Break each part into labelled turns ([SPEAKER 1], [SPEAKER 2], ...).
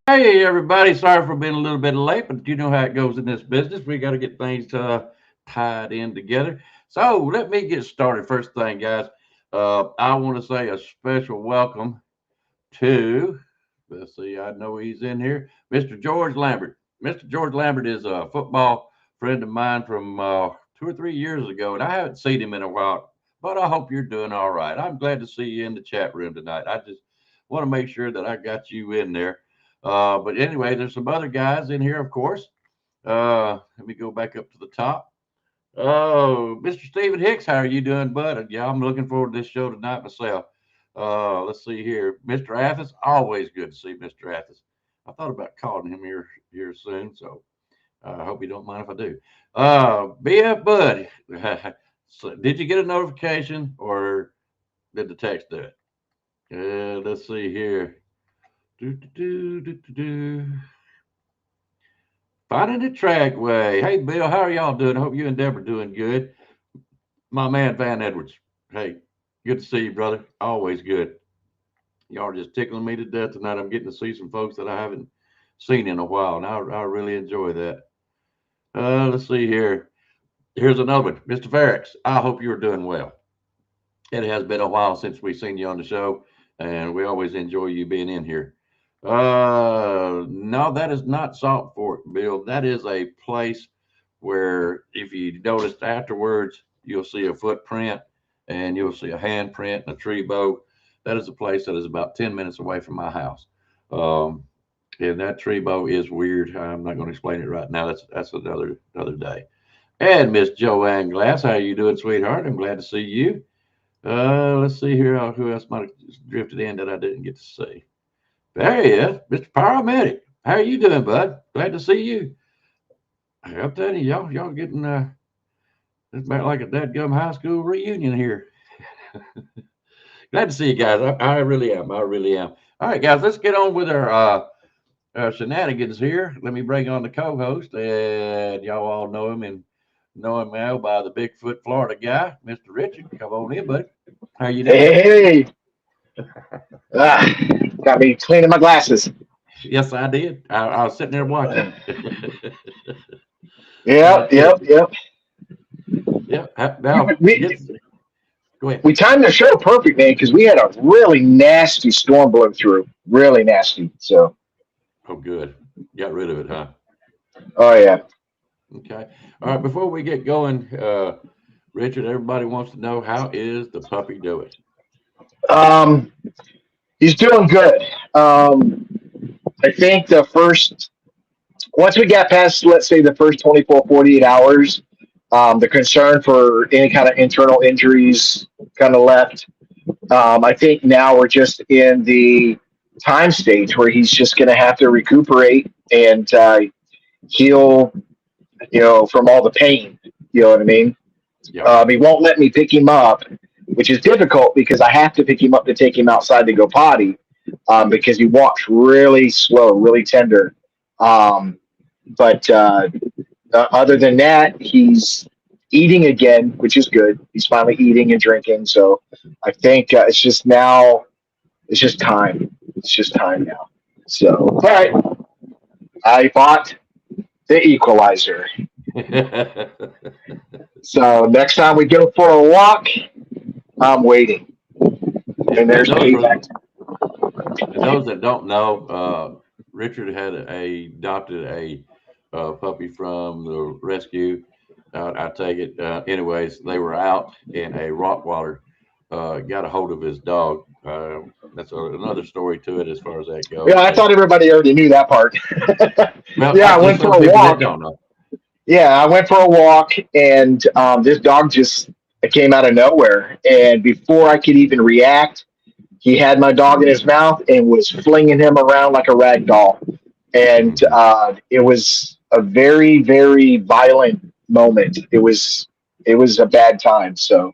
[SPEAKER 1] Hey, everybody. Sorry for being a little bit late, but you know how it goes in this business. We got to get things tied in together. So let me get started. First thing, guys, I want to say a special welcome to, let's see, I know he's in here, Mr. George Lambert. Mr. George Lambert is a football friend of mine from 2 or 3 years ago, and I haven't seen him in a while, but I hope you're doing all right. I'm glad to see you in the chat room tonight. I just want to make sure that I got you in there. But anyway, there's some other guys in here, of course. Let me go back up to the top. Oh, Mr. Stephen Hicks, how are you doing, bud? Yeah, I'm looking forward to this show tonight myself. Let's see here. Mr. Athens, always good to see Mr. Athens. I thought about calling him here soon, so I hope you don't mind if I do. BF Bud, so did you get a notification or did the text do it? Let's see here. Do, do, do, do, do, do. Finding the trackway. Hey, Bill, how are y'all doing? I hope you and Deborah doing good. My man, Van Edwards. Hey, good to see you, brother. Always good. Y'all are just tickling me to death tonight. I'm getting to see some folks that I haven't seen in a while, and I really enjoy that. Let's see here. Here's another one, Mr. Ferrex. I hope you're doing well. It has been a while since we've seen you on the show, and we always enjoy you being in here. No, that is not Salt Fork, Bill. That is a place where, if you noticed afterwards, you'll see a footprint and you'll see a handprint and a tree bow. That is a place that is about 10 minutes away from my house. Um, and that tree bow is weird. I'm not going to explain it right now. That's another day. And Miss Joanne Glass, how you doing, sweetheart? I'm glad to see you. Let's see here. Who else might have drifted in that I didn't get to see? There he is, Mr. Paramedic. How are you doing, bud? Glad to see you. I'm telling you, y'all getting it's about like a dadgum high school reunion here. Glad to see you guys. I really am. I really am. All right, guys, let's get on with our shenanigans here. Let me bring on the co-host, and y'all all know him and know him now by the Bigfoot Florida guy, Mr. Richard. Come on in, buddy. How you doing?
[SPEAKER 2] Hey, ah, got me cleaning my glasses.
[SPEAKER 1] Yes, I did. I was sitting there watching.
[SPEAKER 2] Yep,
[SPEAKER 1] Yeah,
[SPEAKER 2] yep, yep.
[SPEAKER 1] yeah.
[SPEAKER 2] We,
[SPEAKER 1] Now,
[SPEAKER 2] we,
[SPEAKER 1] go ahead.
[SPEAKER 2] we timed the show perfect, man, because we had a really nasty storm blow through. Really nasty. So,
[SPEAKER 1] Oh, good. Got rid of it, huh?
[SPEAKER 2] oh yeah.
[SPEAKER 1] Okay. All right. Before we get going, Richard, everybody wants to know, how is the puppy doing?
[SPEAKER 2] Um, he's doing good. Um, I think the first once we got past, let's say, the first 24, 48 hours, the concern for any kind of internal injuries kind of left. I think now we're just in the time stage where he's just going to have to recuperate and heal, from all the pain. You know what I mean?
[SPEAKER 1] Yep.
[SPEAKER 2] He won't let me pick him up, which is difficult because I have to pick him up to take him outside to go potty because he walks really slow, really tender. Um, but other than that, he's eating again, which is good. He's finally eating and drinking. So I think it's just time. It's just time now. So, but I bought the equalizer. So next time we go for a walk, I'm waiting. And
[SPEAKER 1] and
[SPEAKER 2] there's
[SPEAKER 1] those for
[SPEAKER 2] payback.
[SPEAKER 1] and those that don't know, Richard had adopted a puppy from the rescue. I take it. Anyways, they were out, and a Rottweiler got a hold of his dog. That's another story to it as far as that
[SPEAKER 2] Yeah,
[SPEAKER 1] goes.
[SPEAKER 2] I
[SPEAKER 1] But
[SPEAKER 2] thought everybody already knew that part.
[SPEAKER 1] well,
[SPEAKER 2] Yeah, I
[SPEAKER 1] just
[SPEAKER 2] went
[SPEAKER 1] some
[SPEAKER 2] for a
[SPEAKER 1] people that
[SPEAKER 2] walk.
[SPEAKER 1] don't know.
[SPEAKER 2] Yeah, I went for a walk, and this dog just came out of nowhere. And before I could even react, he had my dog in his mouth and was flinging him around like a rag doll. And
[SPEAKER 1] Hmm.
[SPEAKER 2] it was a very, very violent moment. It was a bad time. So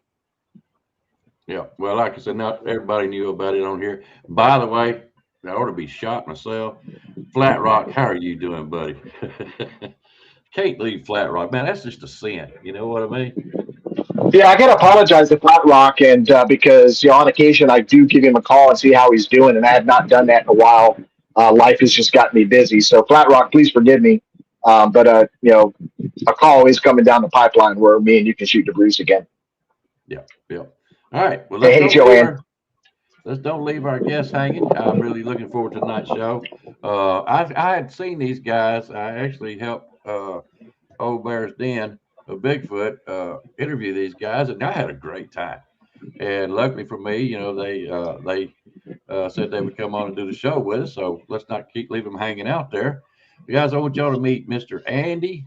[SPEAKER 1] Yeah. Well, like I said, not everybody knew about it on here. By the way, I ought to be shot myself. Flat Rock, how are you doing, buddy? Can't leave Flat Rock, man. That's just a sin. You know what I mean?
[SPEAKER 2] yeah, I gotta apologize to Flat Rock, and because on occasion I do give him a call and see how he's doing, and I have not done that in a while. life has just gotten me busy. So Flat Rock, please forgive me. But a call is coming down the pipeline where me and you can shoot the breeze again.
[SPEAKER 1] Yeah, yeah. All right. Well,
[SPEAKER 2] Hey, Joanne.
[SPEAKER 1] let's don't leave our guests hanging. I'm really looking forward to tonight's show. I had seen these guys. I actually helped Old Bear's Den of Bigfoot interview these guys, and I had a great time. And luckily for me, they said they would come on and do the show with us. So let's not leave them hanging out there. Guys, I want y'all to meet Mr. Andy,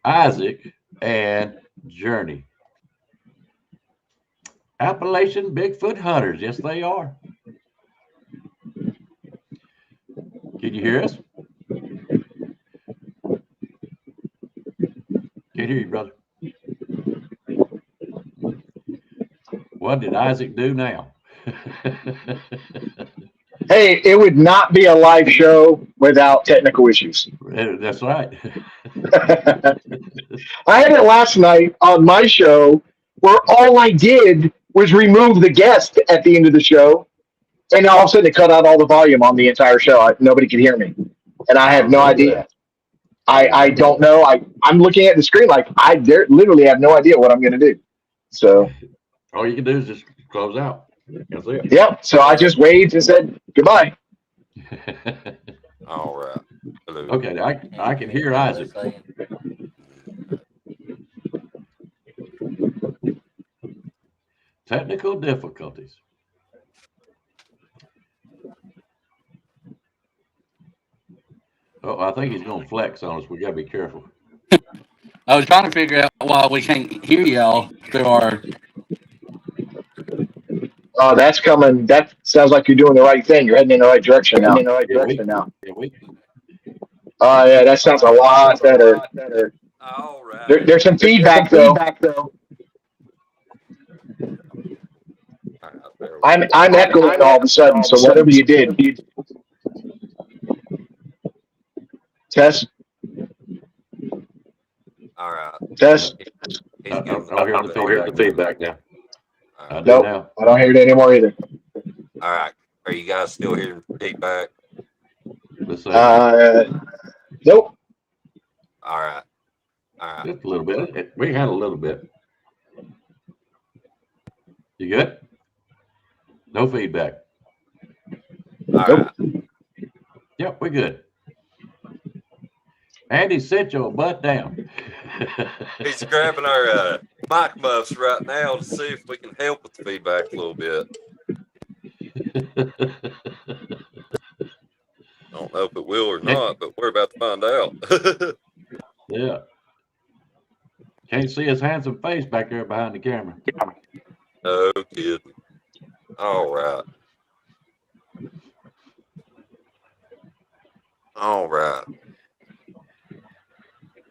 [SPEAKER 1] Isaac, and Journey. Appalachian Bigfoot hunters. Yes, they are. Can you hear us? Can't hear you, brother. What did Isaac do now?
[SPEAKER 2] Hey, it would not be a live show without technical issues.
[SPEAKER 1] That's right.
[SPEAKER 2] I had it last night on my show where all I did was remove the guest at the end of the show, and all of a sudden it cut out all the volume on the entire show. Nobody could hear me, and I have no idea. I don't know. I'm looking at the screen like literally have no idea what I'm going to do. So
[SPEAKER 1] all you can do is just close out. That's it.
[SPEAKER 2] Yep. So I just waved and said goodbye.
[SPEAKER 3] All right. Hello.
[SPEAKER 1] Okay, I can hear Isaac. Technical difficulties. Oh, I think he's going to flex on us. We got to be careful.
[SPEAKER 4] I was trying to figure out why we can't hear y'all through our.
[SPEAKER 2] Oh, that's coming. That sounds like you're doing the right thing. You're heading in the right direction now. Oh, yeah, that sounds a lot better.
[SPEAKER 3] All right.
[SPEAKER 2] There's some feedback, though. I'm echoing all of a sudden, so whatever you did. Test.
[SPEAKER 3] All right.
[SPEAKER 2] Test.
[SPEAKER 1] I don't hear the feedback now. I do
[SPEAKER 2] Nope,
[SPEAKER 1] now.
[SPEAKER 2] I don't hear it anymore either.
[SPEAKER 3] All right. Are you guys still hearing feedback?
[SPEAKER 1] Let's see.
[SPEAKER 2] Nope.
[SPEAKER 3] All right. All right.
[SPEAKER 1] Just a little bit. We had a little bit. You good? No feedback.
[SPEAKER 3] All right.
[SPEAKER 1] Yep, we're good. Andy, sit your butt down.
[SPEAKER 3] He's grabbing our mic muffs right now to see if we can help with the feedback a little bit. I don't know if it will or not, but we're about to find out.
[SPEAKER 1] Yeah. Can't see his handsome face back there behind the camera.
[SPEAKER 3] No kidding. All right. All right.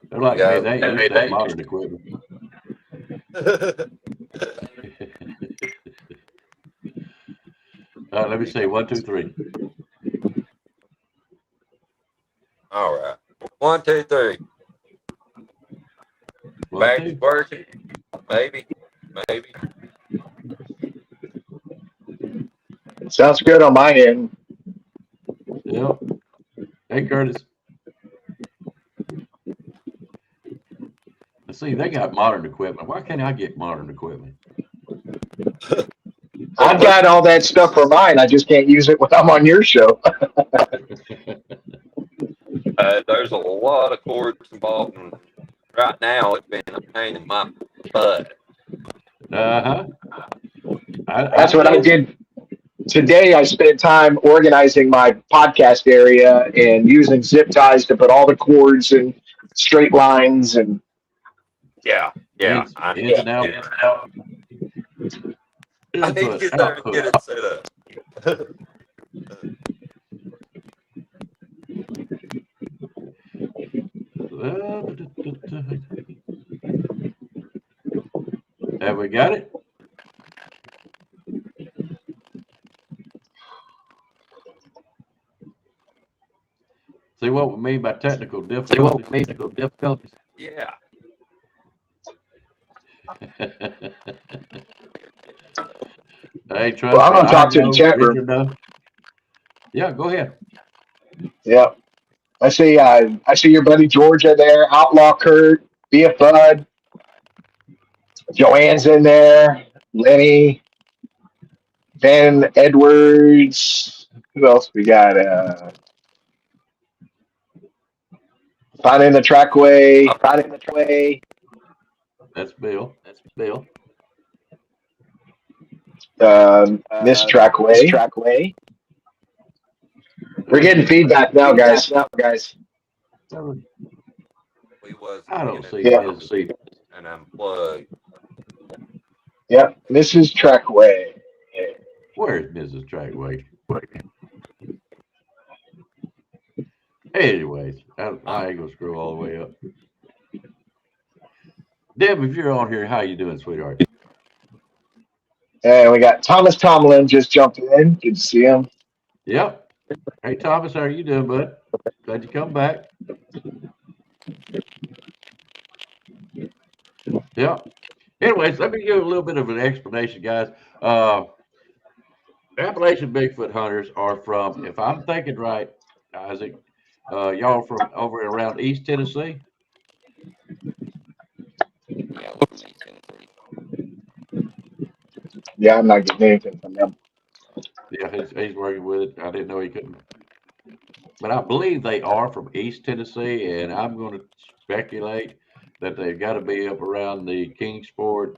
[SPEAKER 1] They're like,
[SPEAKER 3] Yeah.
[SPEAKER 1] hey, they use that modern equipment. Let me see. 1, 2, 3.
[SPEAKER 3] All right. 1, 2, 3. Back to working. Maybe.
[SPEAKER 2] Sounds good on my end.
[SPEAKER 1] Yep. Hey, Curtis. See, they got modern equipment. Why can't I get modern equipment?
[SPEAKER 2] I've got all that stuff for mine. I just can't use it when I'm on your show.
[SPEAKER 3] There's a lot of cords involved, and right now it's been a pain in my butt.
[SPEAKER 1] Uh-huh.
[SPEAKER 2] That's what I did today. I spent time organizing my podcast area and using zip ties to put all the cords in straight lines and
[SPEAKER 3] Yeah.
[SPEAKER 1] Ins and out.
[SPEAKER 3] I need to get there to get it set up.
[SPEAKER 1] Have we got it? See what we mean by technical difficulties?
[SPEAKER 3] Yeah.
[SPEAKER 1] Hey, trust
[SPEAKER 2] well, I'm
[SPEAKER 1] me,
[SPEAKER 2] going to talk to the chat room.
[SPEAKER 1] Yeah, go ahead.
[SPEAKER 2] Yep. I see your buddy Georgia there, Outlaw Kurt, BF Bud, Joanne's in there, Lenny, Van Edwards. Who else we got? Finding the Trackway. Finding the Trackway.
[SPEAKER 1] That's Bill. That's Bill.
[SPEAKER 2] Miss Trackway. Trackway. We're getting feedback now, guys.
[SPEAKER 3] We was
[SPEAKER 1] I don't see
[SPEAKER 2] Yeah.
[SPEAKER 1] Mrs.
[SPEAKER 3] and unplugged.
[SPEAKER 2] Yep, Mrs. Trackway.
[SPEAKER 1] Where's Mrs. Trackway? Anyways, I ain't gonna scroll all the way up. Deb, if you're on here, how you doing, sweetheart?
[SPEAKER 2] And we got Thomas Tomlin just jumped in. Good to see him.
[SPEAKER 1] Yep. Hey, Thomas, how are you doing, bud? Glad you come back. Yeah. Anyways, let me give a little bit of an explanation, guys. Appalachian Bigfoot hunters are from, if I'm thinking right, Isaac, y'all from over around East Tennessee?
[SPEAKER 2] Yeah, I'm not getting anything from him.
[SPEAKER 1] Yeah, he's working with it. I didn't know he couldn't. But I believe they are from East Tennessee, and I'm going to speculate that they've got to be up around the Kingsport.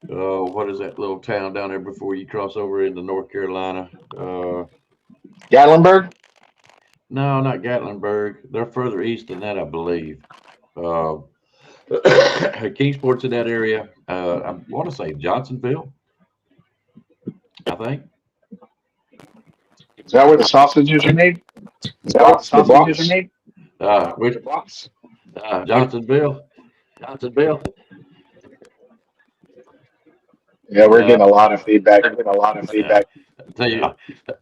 [SPEAKER 1] What is that little town down there before you cross over into North Carolina?
[SPEAKER 2] Gatlinburg?
[SPEAKER 1] No, not Gatlinburg. They're further east than that, I believe. Kingsport's in that area. I want to say Johnsonville, I think.
[SPEAKER 2] Is that where the sausages are made? Is that where the sausages are made?
[SPEAKER 1] Which Johnsonville?
[SPEAKER 2] Yeah, we're getting a lot of feedback.
[SPEAKER 1] Tell you, all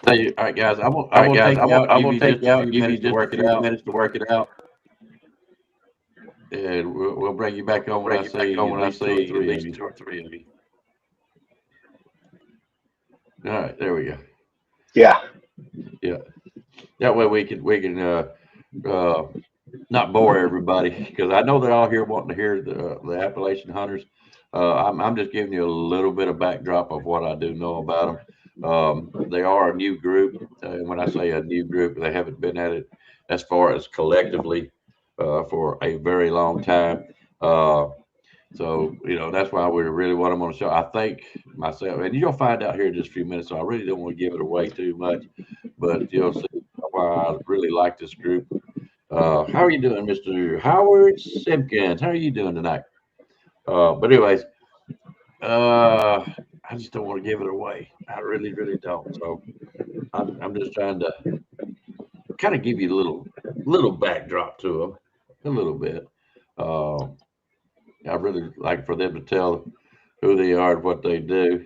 [SPEAKER 1] right, guys. I'm gonna take you out. Give you just a few minutes to work it out, and we'll bring you back on when I say at least two or three of you. All right, there we go.
[SPEAKER 2] Yeah.
[SPEAKER 1] That way we can not bore everybody, because I know they're all here wanting to hear the Appalachian hunters. I'm just giving you a little bit of backdrop of what I do know about them. They are a new group. And when I say a new group, they haven't been at it as far as collectively for a very long time. So, that's why we really what I'm going to show. I think myself, and you'll find out here in just a few minutes, so I really don't want to give it away too much, but you'll see why I really like this group. How are you doing, Mr. Howard Simpkins? How are you doing tonight? But anyways, I just don't want to give it away. I really, really don't. So I'm just trying to kind of give you a little backdrop to them, a little bit. I really like for them to tell who they are and what they do.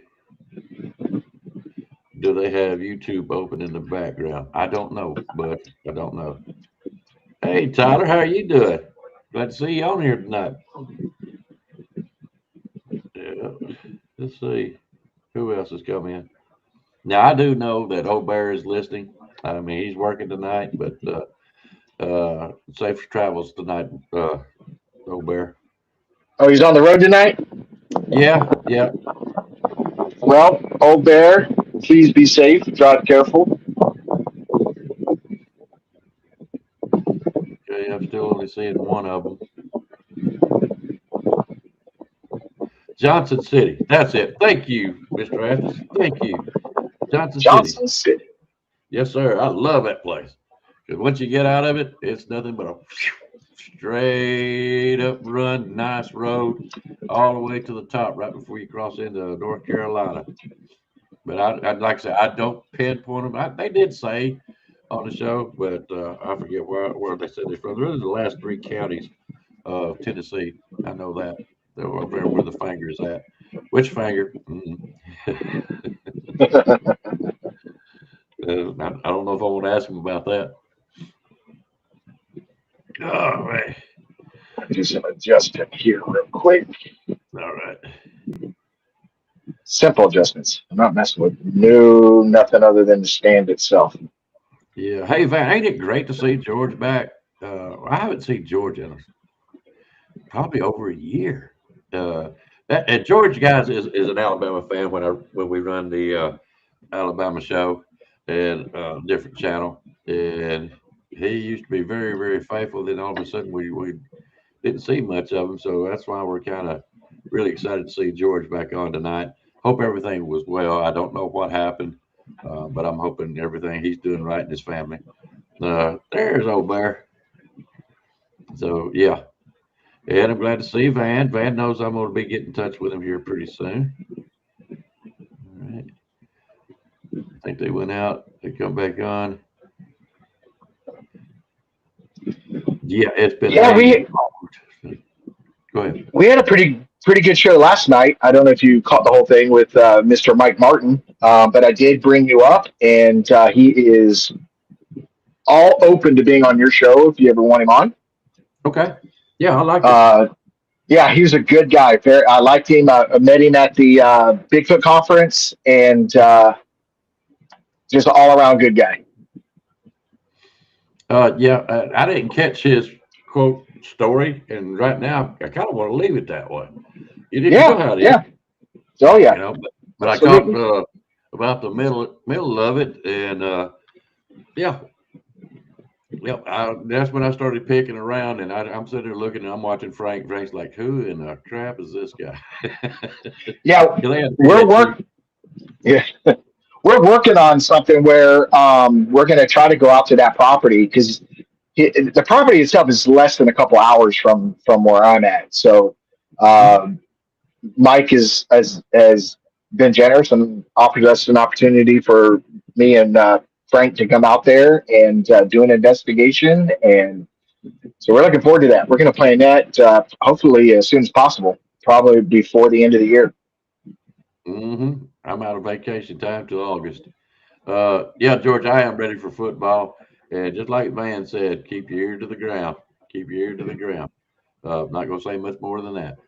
[SPEAKER 1] Do they have YouTube open in the background? I don't know, but I don't know. Hey, Tyler, how are you doing? Glad to see you on here tonight. Yeah. Let's see who else has come in. Now I do know that Old Bear is listening. I mean, he's working tonight, but safe travels tonight, Old Bear.
[SPEAKER 2] Oh, he's on the road tonight?
[SPEAKER 1] Yeah.
[SPEAKER 2] Well, Old Bear, please be safe. Drive careful.
[SPEAKER 1] Okay, I'm still only seeing one of them. Johnson City. That's it. Thank you, Mr. Athens. Thank you. Johnson City. Yes, sir. I love that place. Because once you get out of it, it's nothing but a straight up run, nice road, all the way to the top right before you cross into North Carolina. But I'd like to say, I don't pinpoint them. They did say on the show, but I forget where they said they're from. They're in the last three counties of Tennessee. I know that. They're over there where the finger is at. Which finger? I don't know if I want to ask him about that. All right.
[SPEAKER 2] I'll do some adjustment here real quick.
[SPEAKER 1] All right.
[SPEAKER 2] Simple adjustments. I'm not messing with nothing other than the stand itself.
[SPEAKER 1] Yeah. Hey, Van, ain't it great to see George back? I haven't seen George in probably over a year. Uh, and George, guys, is an Alabama fan when we run the Alabama show and different channel, and he used to be very very faithful. Then all of a sudden we didn't see much of him, so that's why we're kind of really excited to see George back on tonight. Hope everything was well. I don't know what happened, but I'm hoping everything he's doing right in his family. There's old bear. So yeah, and I'm glad to see Van. Van knows I'm going to be getting in touch with him here pretty soon. All right. I think they went out. They come back on. Yeah, it's been
[SPEAKER 2] Yeah,
[SPEAKER 1] a. Go ahead.
[SPEAKER 2] we had a pretty good show last night. I don't know if you caught the whole thing with Mr. Mike Martin, but I did bring you up, and he is all open to being on your show if you ever want him on.
[SPEAKER 1] Okay. Yeah, I like it.
[SPEAKER 2] Yeah, he was a good guy. I liked him. I met him at the Bigfoot conference, and just all around good guy.
[SPEAKER 1] Yeah, I didn't catch his quote story, and right now I kind of want to leave it that way. You know how it is,
[SPEAKER 2] Yeah. Oh yeah,
[SPEAKER 1] but I caught about the middle of it, and yeah, that's when I started picking around, and I'm sitting there looking, and I'm watching Frank. Frank's like, "Who in the crap is this guy?"
[SPEAKER 2] Yeah, yeah. We're working on something where we're going to try to go out to that property because the property itself is less than a couple hours from where I'm at. So Mike has been generous and offered us an opportunity for me and Frank to come out there and do an investigation. And so we're looking forward to that. We're going to plan that hopefully as soon as possible, probably before the end of the year.
[SPEAKER 1] I'm out of vacation time till August. Yeah, George, I am ready for football, and just like Van said, keep your ear to the ground. Keep your ear to the ground. Not going to say much more than that.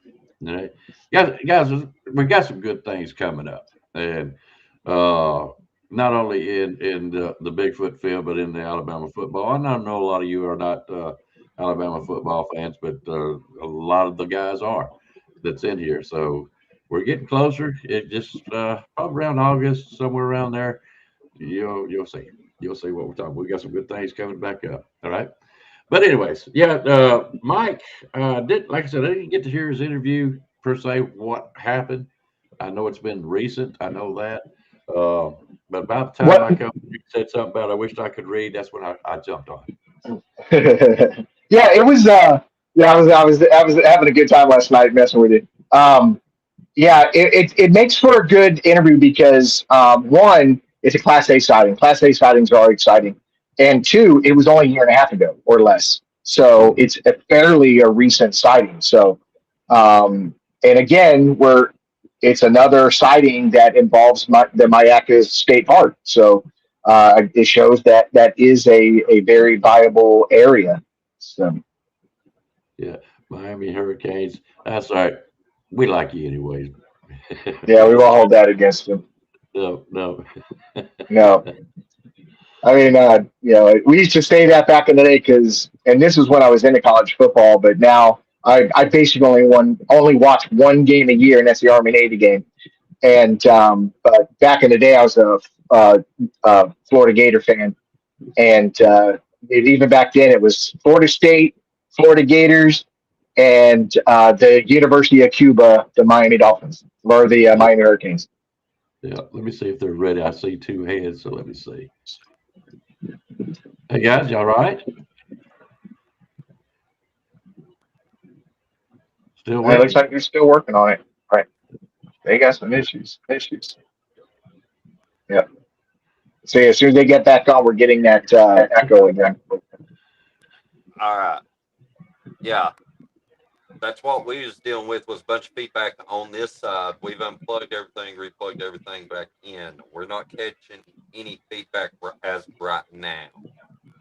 [SPEAKER 1] All right. Guys, we got some good things coming up, and not only in the Bigfoot field, but in the Alabama football. And I know a lot of you are not Alabama football fans, but a lot of the guys are that's in here. So we're getting closer. It just probably around August, somewhere around there. You'll see. You'll see what we're talking about. We got some good things coming back up. All right. But anyways, yeah, Mike did like I said, I didn't get to hear his interview per se. What happened? I know it's been recent. I know that. But about the time I come, you said something about I wished I could read. That's when I jumped on.
[SPEAKER 2] Yeah, it was. Yeah, I was having a good time last night messing with it. Yeah, it makes for a good interview because one, it's a Class A sighting. Class A sightings are exciting, and two, it was only a year and a half ago or less, so it's a recent sighting. So, and again, it's another sighting that involves the Mayaca State Park. So it shows that is a very viable area. So
[SPEAKER 1] Yeah, Miami Hurricanes. That's all right. We like you anyways.
[SPEAKER 2] yeah, we won't hold that against them.
[SPEAKER 1] No, no.
[SPEAKER 2] No. I mean, we used to say that back in the day and this was when I was into college football, but now I basically only watch one game a year, and that's the Army Navy game. And but back in the day, I was a Florida Gator fan, and even back then, it was Florida State, Florida Gators, and the University of Cuba, the Miami Dolphins, or the Miami Hurricanes.
[SPEAKER 1] Yeah, let me see if they're ready. I see two hands, so let me see. Hey guys, y'all right? Still
[SPEAKER 2] It
[SPEAKER 1] working?
[SPEAKER 2] looks like they're still working on it. Right. They got some issues. Yeah. So as soon as they get back on, we're getting that echo again.
[SPEAKER 3] All right. Yeah. That's what we was dealing with was a bunch of feedback on this side. We've unplugged everything, replugged everything back in. We're not catching any feedback as of right now.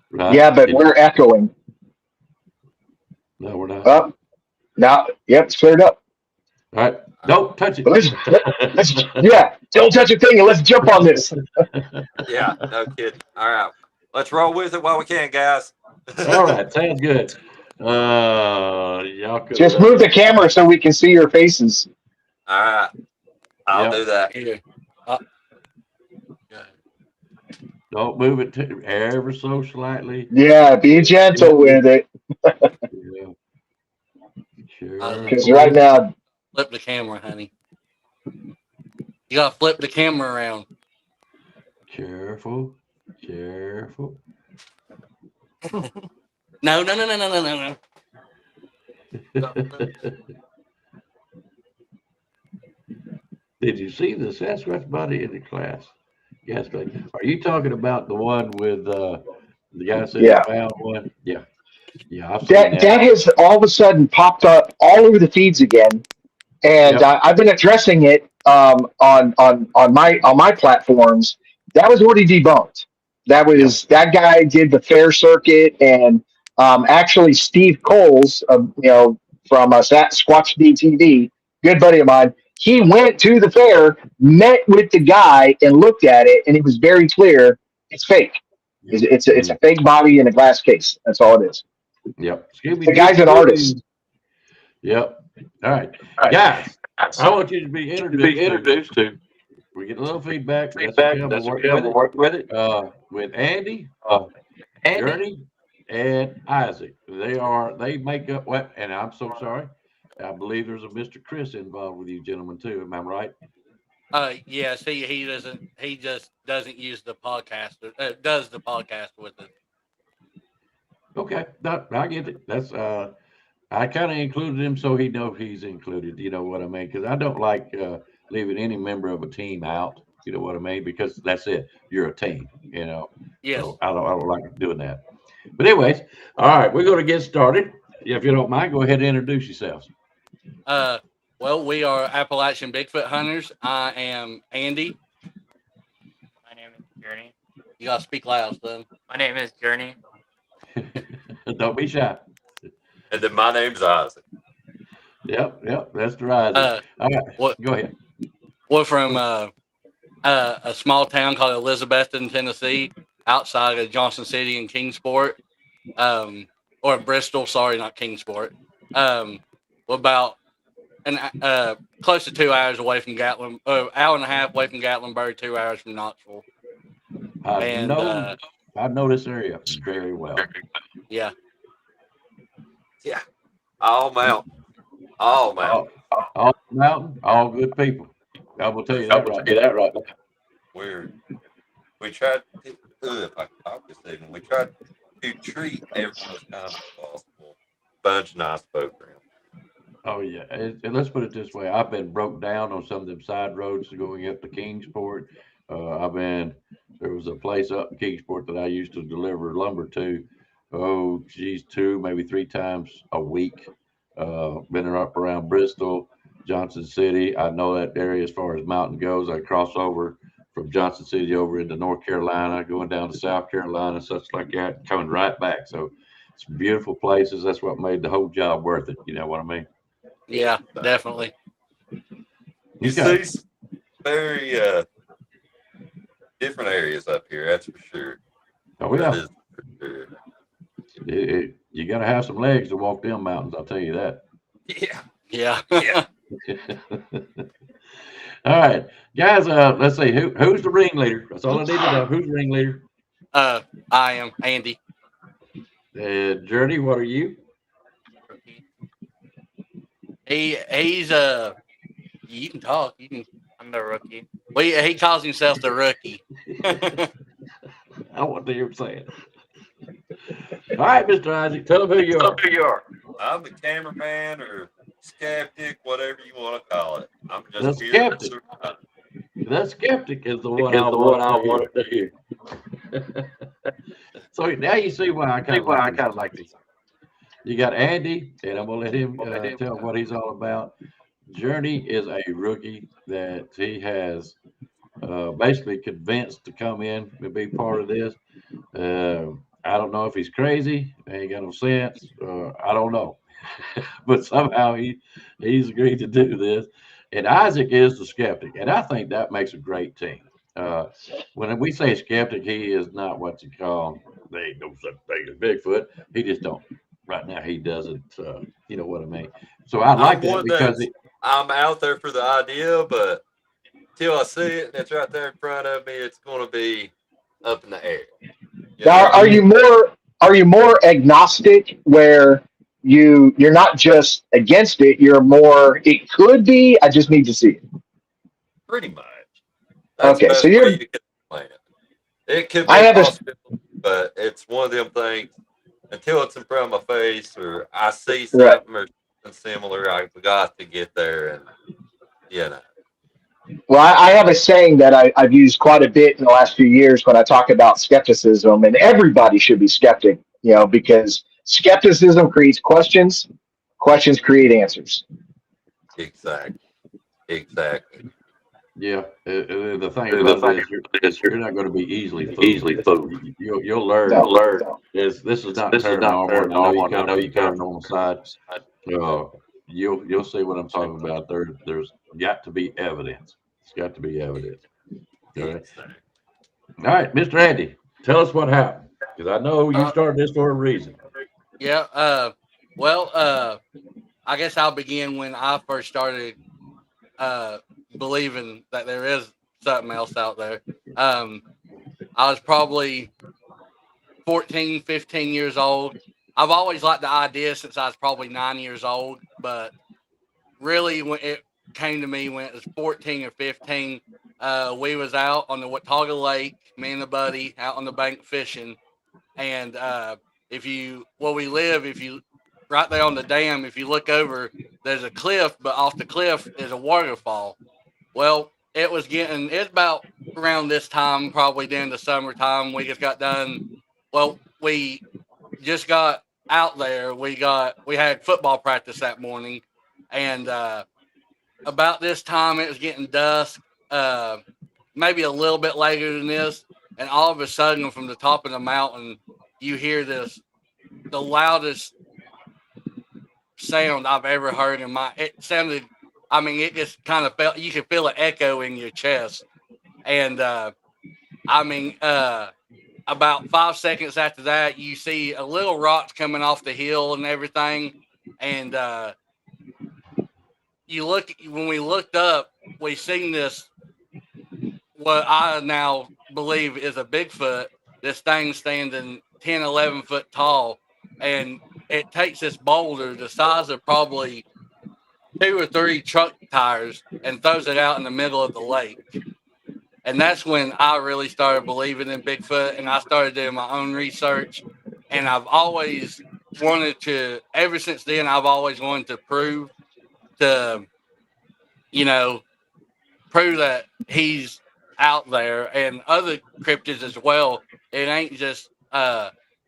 [SPEAKER 1] Right.
[SPEAKER 2] Yeah, but we're echoing.
[SPEAKER 1] No, we're not.
[SPEAKER 2] Up. Now, yep, it's cleared up.
[SPEAKER 1] All right. Don't touch it.
[SPEAKER 2] Let's don't touch a thing and let's jump on this.
[SPEAKER 3] Yeah, no kidding. All right. Let's roll with it while we can, guys.
[SPEAKER 1] All right, sounds good. Y'all could
[SPEAKER 2] Just move the camera so we can see your faces.
[SPEAKER 3] All right. I'll
[SPEAKER 1] Yep.
[SPEAKER 3] do that.
[SPEAKER 4] Here.
[SPEAKER 1] Don't move it ever so slightly.
[SPEAKER 2] Yeah, be gentle with it.
[SPEAKER 1] Yeah. Sure.
[SPEAKER 2] Because right now,
[SPEAKER 4] Flip the camera, honey. You gotta flip the camera around.
[SPEAKER 1] Careful. Careful.
[SPEAKER 4] No.
[SPEAKER 1] Did you see the Sasquatch body in the class? Yes, but are you talking about the one with the guy said he
[SPEAKER 2] Yeah.
[SPEAKER 1] found one? Yeah. Yeah, I've seen that.
[SPEAKER 2] that has all of a sudden popped up all over the feeds again, and
[SPEAKER 1] Yep.
[SPEAKER 2] I've been addressing it on my platforms. That was already debunked. That guy did the fair circuit, and actually Steve Coles, from Squatch DTV, good buddy of mine. He went to the fair, met with the guy, and looked at it, and it was very clear it's fake. It's a fake body in a glass case. That's all it is.
[SPEAKER 1] Yep.
[SPEAKER 2] The guy's an artist.
[SPEAKER 1] Yep. All right. Guys, I want you to be introduced to. We get a little feedback. That's okay. We'll work with it. With Andy, Journey, and Isaac. They make up what, and I'm so sorry. I believe there's a Mr. Chris involved with you gentlemen too. Am I right?
[SPEAKER 4] Yes, he just doesn't use the podcast, does the podcast with it.
[SPEAKER 1] Okay. No, I get it. That's I kind of included him so he knows he's included. You know what I mean? Because I don't like leaving any member of a team out. You know what I mean? Because that's it. You're a team. You know.
[SPEAKER 4] Yes.
[SPEAKER 1] So I don't like doing that. But anyways, all right, we're going to get started. If you don't mind, go ahead and introduce yourselves.
[SPEAKER 4] Well, we are Appalachian Bigfoot hunters. I am Andy.
[SPEAKER 5] My name is Journey.
[SPEAKER 4] You gotta speak loud, son.
[SPEAKER 5] My name is Journey.
[SPEAKER 1] Don't be shy.
[SPEAKER 3] And then my name's Ozzie.
[SPEAKER 1] Yep, that's the rise. All right, go ahead.
[SPEAKER 4] We're from a small town called Elizabethton, Tennessee, outside of Johnson City and Kingsport, or Bristol. Sorry, not Kingsport. We're about close to 2 hours away from Gatlin, hour and a half away from Gatlinburg, 2 hours from Knoxville.
[SPEAKER 1] I know this area very well.
[SPEAKER 4] Yeah.
[SPEAKER 3] Yeah. All mountain. All mountain.
[SPEAKER 1] All mountain, all good people. I will tell you that right.
[SPEAKER 3] We tried to, if I can talk this evening, we tried to treat everyone as kind as possible. Bunch of nice folk around.
[SPEAKER 1] Oh yeah, and let's put it this way: I've been broke down on some of them side roads going up to Kingsport. There was a place up in Kingsport that I used to deliver lumber to. Oh, geez, 2, maybe 3 times a week. Been up around Bristol, Johnson City. I know that area as far as mountain goes. I cross over from Johnson City over into North Carolina, going down to South Carolina, such like that, coming right back. So it's beautiful places. That's what made the whole job worth it. You know what I mean?
[SPEAKER 4] Yeah, definitely.
[SPEAKER 3] You see very different areas up here, that's for sure.
[SPEAKER 1] Oh yeah.
[SPEAKER 3] That is for sure.
[SPEAKER 1] You got to have some legs to walk them mountains. I'll tell you that.
[SPEAKER 3] Yeah.
[SPEAKER 1] All right, guys. Let's see who's the ringleader. That's all I need to know. Who's the ringleader?
[SPEAKER 4] I am Andy.
[SPEAKER 1] Journey, what are you?
[SPEAKER 4] He's you can talk.
[SPEAKER 5] I'm the rookie.
[SPEAKER 4] Well, he calls himself the rookie.
[SPEAKER 1] I want to hear him say it. All right, Mr. Isaac, tell them who you are.
[SPEAKER 3] I'm the cameraman or skeptic, whatever you want to call it. I'm just
[SPEAKER 1] The
[SPEAKER 3] here
[SPEAKER 1] skeptic.
[SPEAKER 3] to survive.
[SPEAKER 1] The skeptic is the one I wanted to hear. So now you see why I kind of like this. You got Andy, and I'm gonna let him tell what he's all about. Journey is a rookie that he has basically convinced to come in and be part of this. I don't know if he's crazy, ain't got no sense. I don't know, but somehow he's agreed to do this. And Isaac is the skeptic, and I think that makes a great team. When we say skeptic, he is not what you call. They ain't no such thing as Bigfoot. He just don't. Right now, he doesn't. You know what I mean? So I like
[SPEAKER 3] I'm
[SPEAKER 1] that
[SPEAKER 3] one
[SPEAKER 1] because
[SPEAKER 3] that's I'm out there for the idea, but till I see it and it's right there in front of me, it's going to be up in the air. You
[SPEAKER 2] Now,
[SPEAKER 3] know,
[SPEAKER 2] are you more agnostic where you're not just against it, you're more it could be, I just need to see it.
[SPEAKER 3] pretty much. That's the
[SPEAKER 2] Okay, so
[SPEAKER 3] best way
[SPEAKER 2] you're
[SPEAKER 3] you can explain it. It could
[SPEAKER 2] I
[SPEAKER 3] be a
[SPEAKER 2] have a
[SPEAKER 3] possibility, but it's one of them things. Until it's in front of my face or I see
[SPEAKER 2] right.
[SPEAKER 3] something or something similar, I've got to get there and you know.
[SPEAKER 2] Well, I have a saying that I've used quite a bit in the last few years when I talk about skepticism, and everybody should be skeptic, because skepticism creates questions, questions create answers.
[SPEAKER 3] Exactly. Exactly.
[SPEAKER 1] yeah. The thing about it is you're not going to be easily fooled. You'll learn.
[SPEAKER 2] No, no.
[SPEAKER 1] This is not paranormal, and I know you come from the paranormal side. Uh, you'll see what I'm talking about. There's got to be evidence. It's got to be evidence. All right.
[SPEAKER 3] Exactly.
[SPEAKER 1] All right, Mr. Andy, tell us what happened because I know you
[SPEAKER 4] Uh,
[SPEAKER 1] started this for a reason.
[SPEAKER 4] yeah. Well, I guess I'll begin when I first started uh, believing that there is something else out there. Um, I was probably 14, 15 years old. I've always liked the idea since I was probably 9 years old, but really when it came to me when it was 14 or 15, we was out on the Watauga Lake, me and the buddy out on the bank fishing, and if you where we live, if you right there on the dam, if you look over, there's a cliff, but off the cliff is a waterfall. Well, it's about around this time, probably during the summertime. We just got done. Well, we just got out there. We had football practice that morning, and about this time it was getting dusk. Uh, Maybe a little bit later than this, and all of a sudden, from the top of the mountain, you hear the loudest sound I've ever heard in my. It sounded. I mean, it just kind of felt. You could feel an echo in your chest, and I mean, about 5 seconds after that, you see a little rocks coming off the hill and everything, and you look when we looked up, we seen this what I now believe is a Bigfoot. This thing standing 10, 11 foot tall, and it takes this boulder the size of probably two or three truck tires and throws it out in the middle of the lake. And that's when I really started believing in Bigfoot, and I started doing my own research. And I've always wanted to, ever since then, I've always wanted to to, you know, prove that he's out there and other cryptids as well. It ain't just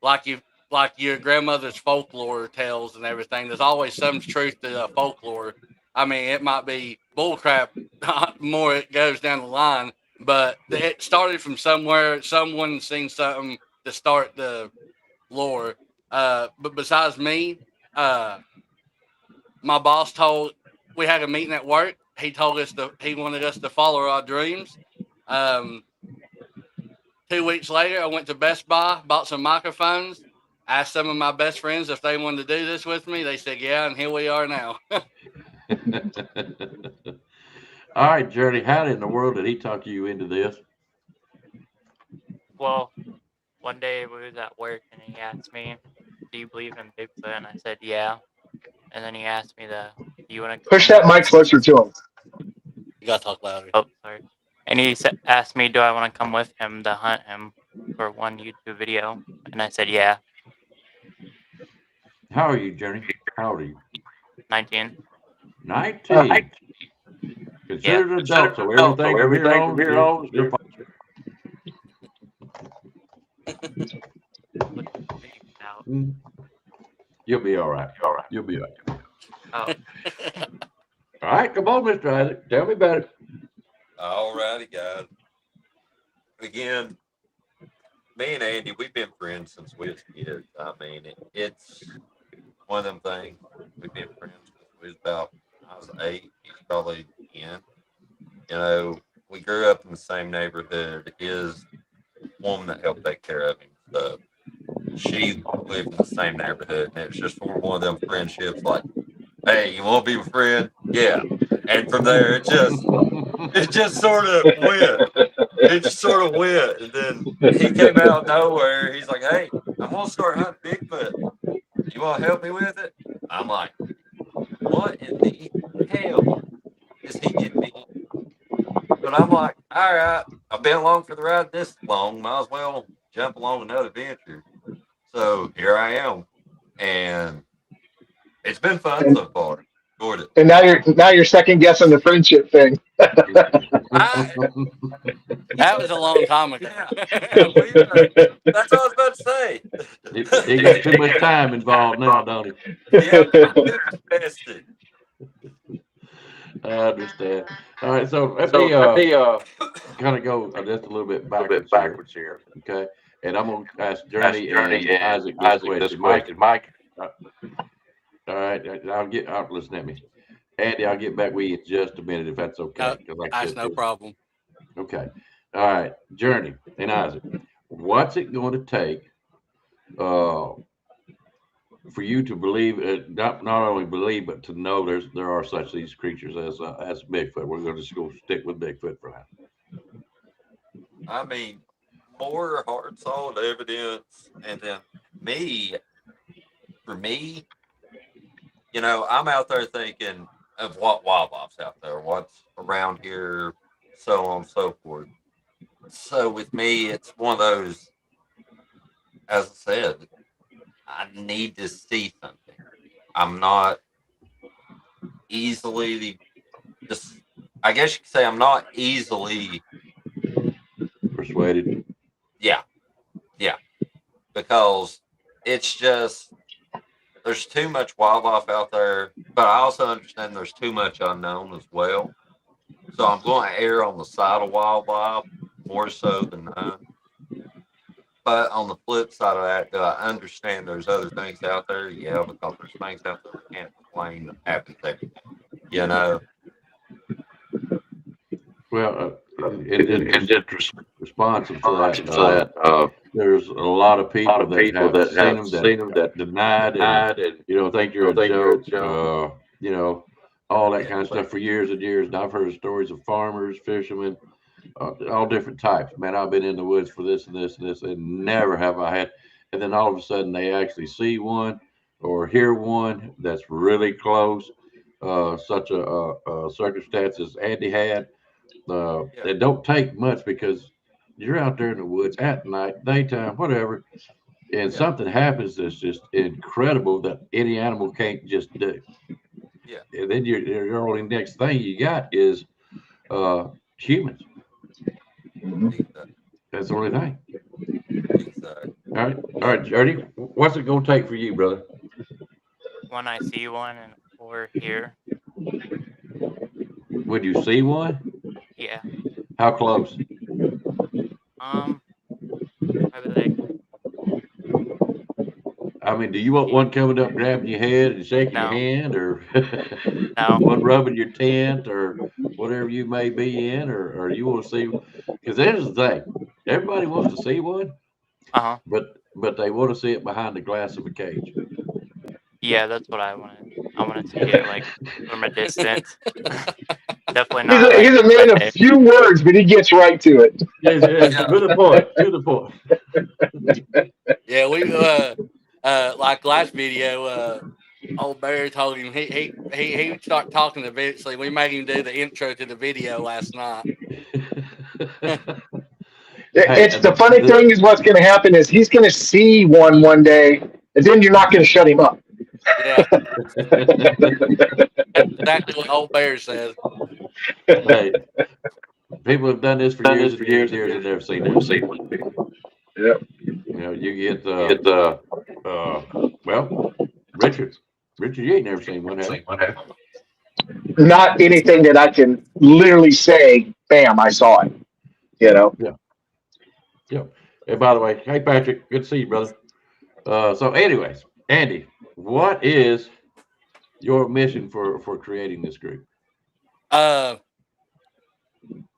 [SPEAKER 4] like you like your grandmother's folklore tells and everything. There's always some truth to folklore. I mean, it might be bullcrap more it goes down the line, but it started from somewhere. Someone seen something to start the lore. But besides me, uh, my boss told we had a meeting at work. He told us he wanted us to follow our dreams. Um, 2 weeks later, I went to Best Buy, bought some microphones, asked some of my best friends if they wanted to do this with me. They said yeah, and here we are now.
[SPEAKER 1] All right, Journey, how in the world did he talk you into this?
[SPEAKER 5] Well, one day we was at work and he asked me, "Do you believe in Bigfoot?" And I said, "Yeah." And then he asked me, "Do you want to
[SPEAKER 2] Push
[SPEAKER 5] come
[SPEAKER 2] that
[SPEAKER 5] with?"
[SPEAKER 2] mic closer to him.
[SPEAKER 4] You gotta talk louder.
[SPEAKER 5] Oh, sorry. And he asked me, "Do I want to come with him to hunt him for one YouTube video?" And I said, "Yeah."
[SPEAKER 1] How are you, Journey? How old are you?
[SPEAKER 5] 19.
[SPEAKER 1] 19.
[SPEAKER 5] Yeah.
[SPEAKER 1] Considered an adult, so everything from here on is your fault.
[SPEAKER 5] Out.
[SPEAKER 1] You'll be all right. You'll be all right.
[SPEAKER 5] Oh,
[SPEAKER 1] All right, come on, Mr. Isaac. Tell me about it.
[SPEAKER 3] All righty, guys. Again, me and Andy, we've been friends since we was kids. I mean, it's one of them things. We've been friends since we was about, I was 8, he's probably 10. You know, we grew up in the same neighborhood. His woman that helped take care of him, so she lived in the same neighborhood, and it's just sort of one of them friendships. Like, hey, you want to be my friend? Yeah. And from there, it just sort of went. It just sort of went, and then he came out of nowhere. He's like, "Hey, I'm gonna start hunting Bigfoot. You want to help me with it?" I'm like, "What in the hell is he getting me?" But I'm like, "All right, I've been along for the ride this long. Might as well jump along another adventure." So here I am, and it's been fun so far. Enjoyed it.
[SPEAKER 2] And now you're second guessing the friendship thing.
[SPEAKER 3] I,
[SPEAKER 4] That was a long time ago.
[SPEAKER 3] yeah, that's what I was about to say.
[SPEAKER 1] He got too much time involved now, don't he?
[SPEAKER 3] Yeah, I'm too invested.
[SPEAKER 1] I understand. All right, so let me kind of go just a little bit backwards here. Okay, and I'm gonna ask Journey and Isaac this question. Mike. All right, I'll listen at me. Andy, I'll get back with you in just a minute if that's okay.
[SPEAKER 4] No,
[SPEAKER 1] 'cause like I
[SPEAKER 4] that's
[SPEAKER 1] said,
[SPEAKER 4] no problem.
[SPEAKER 1] Okay. All right, Journey and Isaac. What's it going to take for you to believe, not only believe, but to know there are such these creatures as Bigfoot? We're going to just go stick with Bigfoot for now.
[SPEAKER 3] I mean, more hard solid evidence, and then for me, I'm out there thinking of what wildlife's out there, what's around here, so on and so forth. So with me, it's one of those, as I said, I need to see something. I'm not easily just, I guess you could say I'm not easily
[SPEAKER 1] Persuaded.
[SPEAKER 3] Yeah, because it's just there's too much wildlife out there, but I also understand there's too much unknown as well. So I'm going to err on the side of wildlife more so than none. But on the flip side of that, do I understand there's other things out there? Yeah, because there's things out there we can't explain that happens every day. You know?
[SPEAKER 1] Well, in responsive to that, there's a lot of people that have seen them that denied and think you're a joke. All that kind of stuff for years and years. And I've heard stories of farmers, fishermen, all different types. Man, I've been in the woods for this and this and this, and never have I had. And then all of a sudden, they actually see one or hear one that's really close. Such a circumstance as Andy had. It don't take much because you're out there in the woods at night, daytime, whatever, and something happens that's just incredible that any animal can't just do.
[SPEAKER 3] Yeah.
[SPEAKER 1] And then your only next thing you got is humans.
[SPEAKER 3] Exactly.
[SPEAKER 1] That's the only thing.
[SPEAKER 3] Exactly.
[SPEAKER 1] All right, Journey. What's it gonna take for you, brother?
[SPEAKER 5] When I see one or hear,
[SPEAKER 1] Would you see one?
[SPEAKER 5] yeah.
[SPEAKER 1] How close?
[SPEAKER 5] Maybe like
[SPEAKER 1] I mean, do you want one coming up, grabbing your head and shaking your
[SPEAKER 5] no,
[SPEAKER 1] hand, or
[SPEAKER 5] no.
[SPEAKER 1] one rubbing your tent, or whatever you may be in, or you want to see? Because there's the thing: everybody wants to see one,
[SPEAKER 5] Uh-huh.
[SPEAKER 1] but they want to see it behind the glass of a cage.
[SPEAKER 5] Yeah, that's what I wanted. I want to see it like from a distance. Definitely
[SPEAKER 2] He's
[SPEAKER 5] not.
[SPEAKER 2] a man of few words, but he gets right to it.
[SPEAKER 1] Yes, to the point. To the point.
[SPEAKER 4] Yeah, we like last video, old Barry told him he started talking eventually. We made him do the intro to the video last night.
[SPEAKER 2] It's the funny thing is what's going to happen is he's going to see one day, and then you're not going to shut him up.
[SPEAKER 4] Yeah, that's exactly what old Bear said.
[SPEAKER 1] Hey, people have done this for years and years and never seen one.
[SPEAKER 2] Yep.
[SPEAKER 1] You get well, Richard, you ain't never seen one, have you?
[SPEAKER 2] Not anything that I can literally say, bam, I saw it.
[SPEAKER 1] Yeah. And by the way, hey Patrick, good to see you, brother. So, anyways, Andy, what is your mission for creating this group?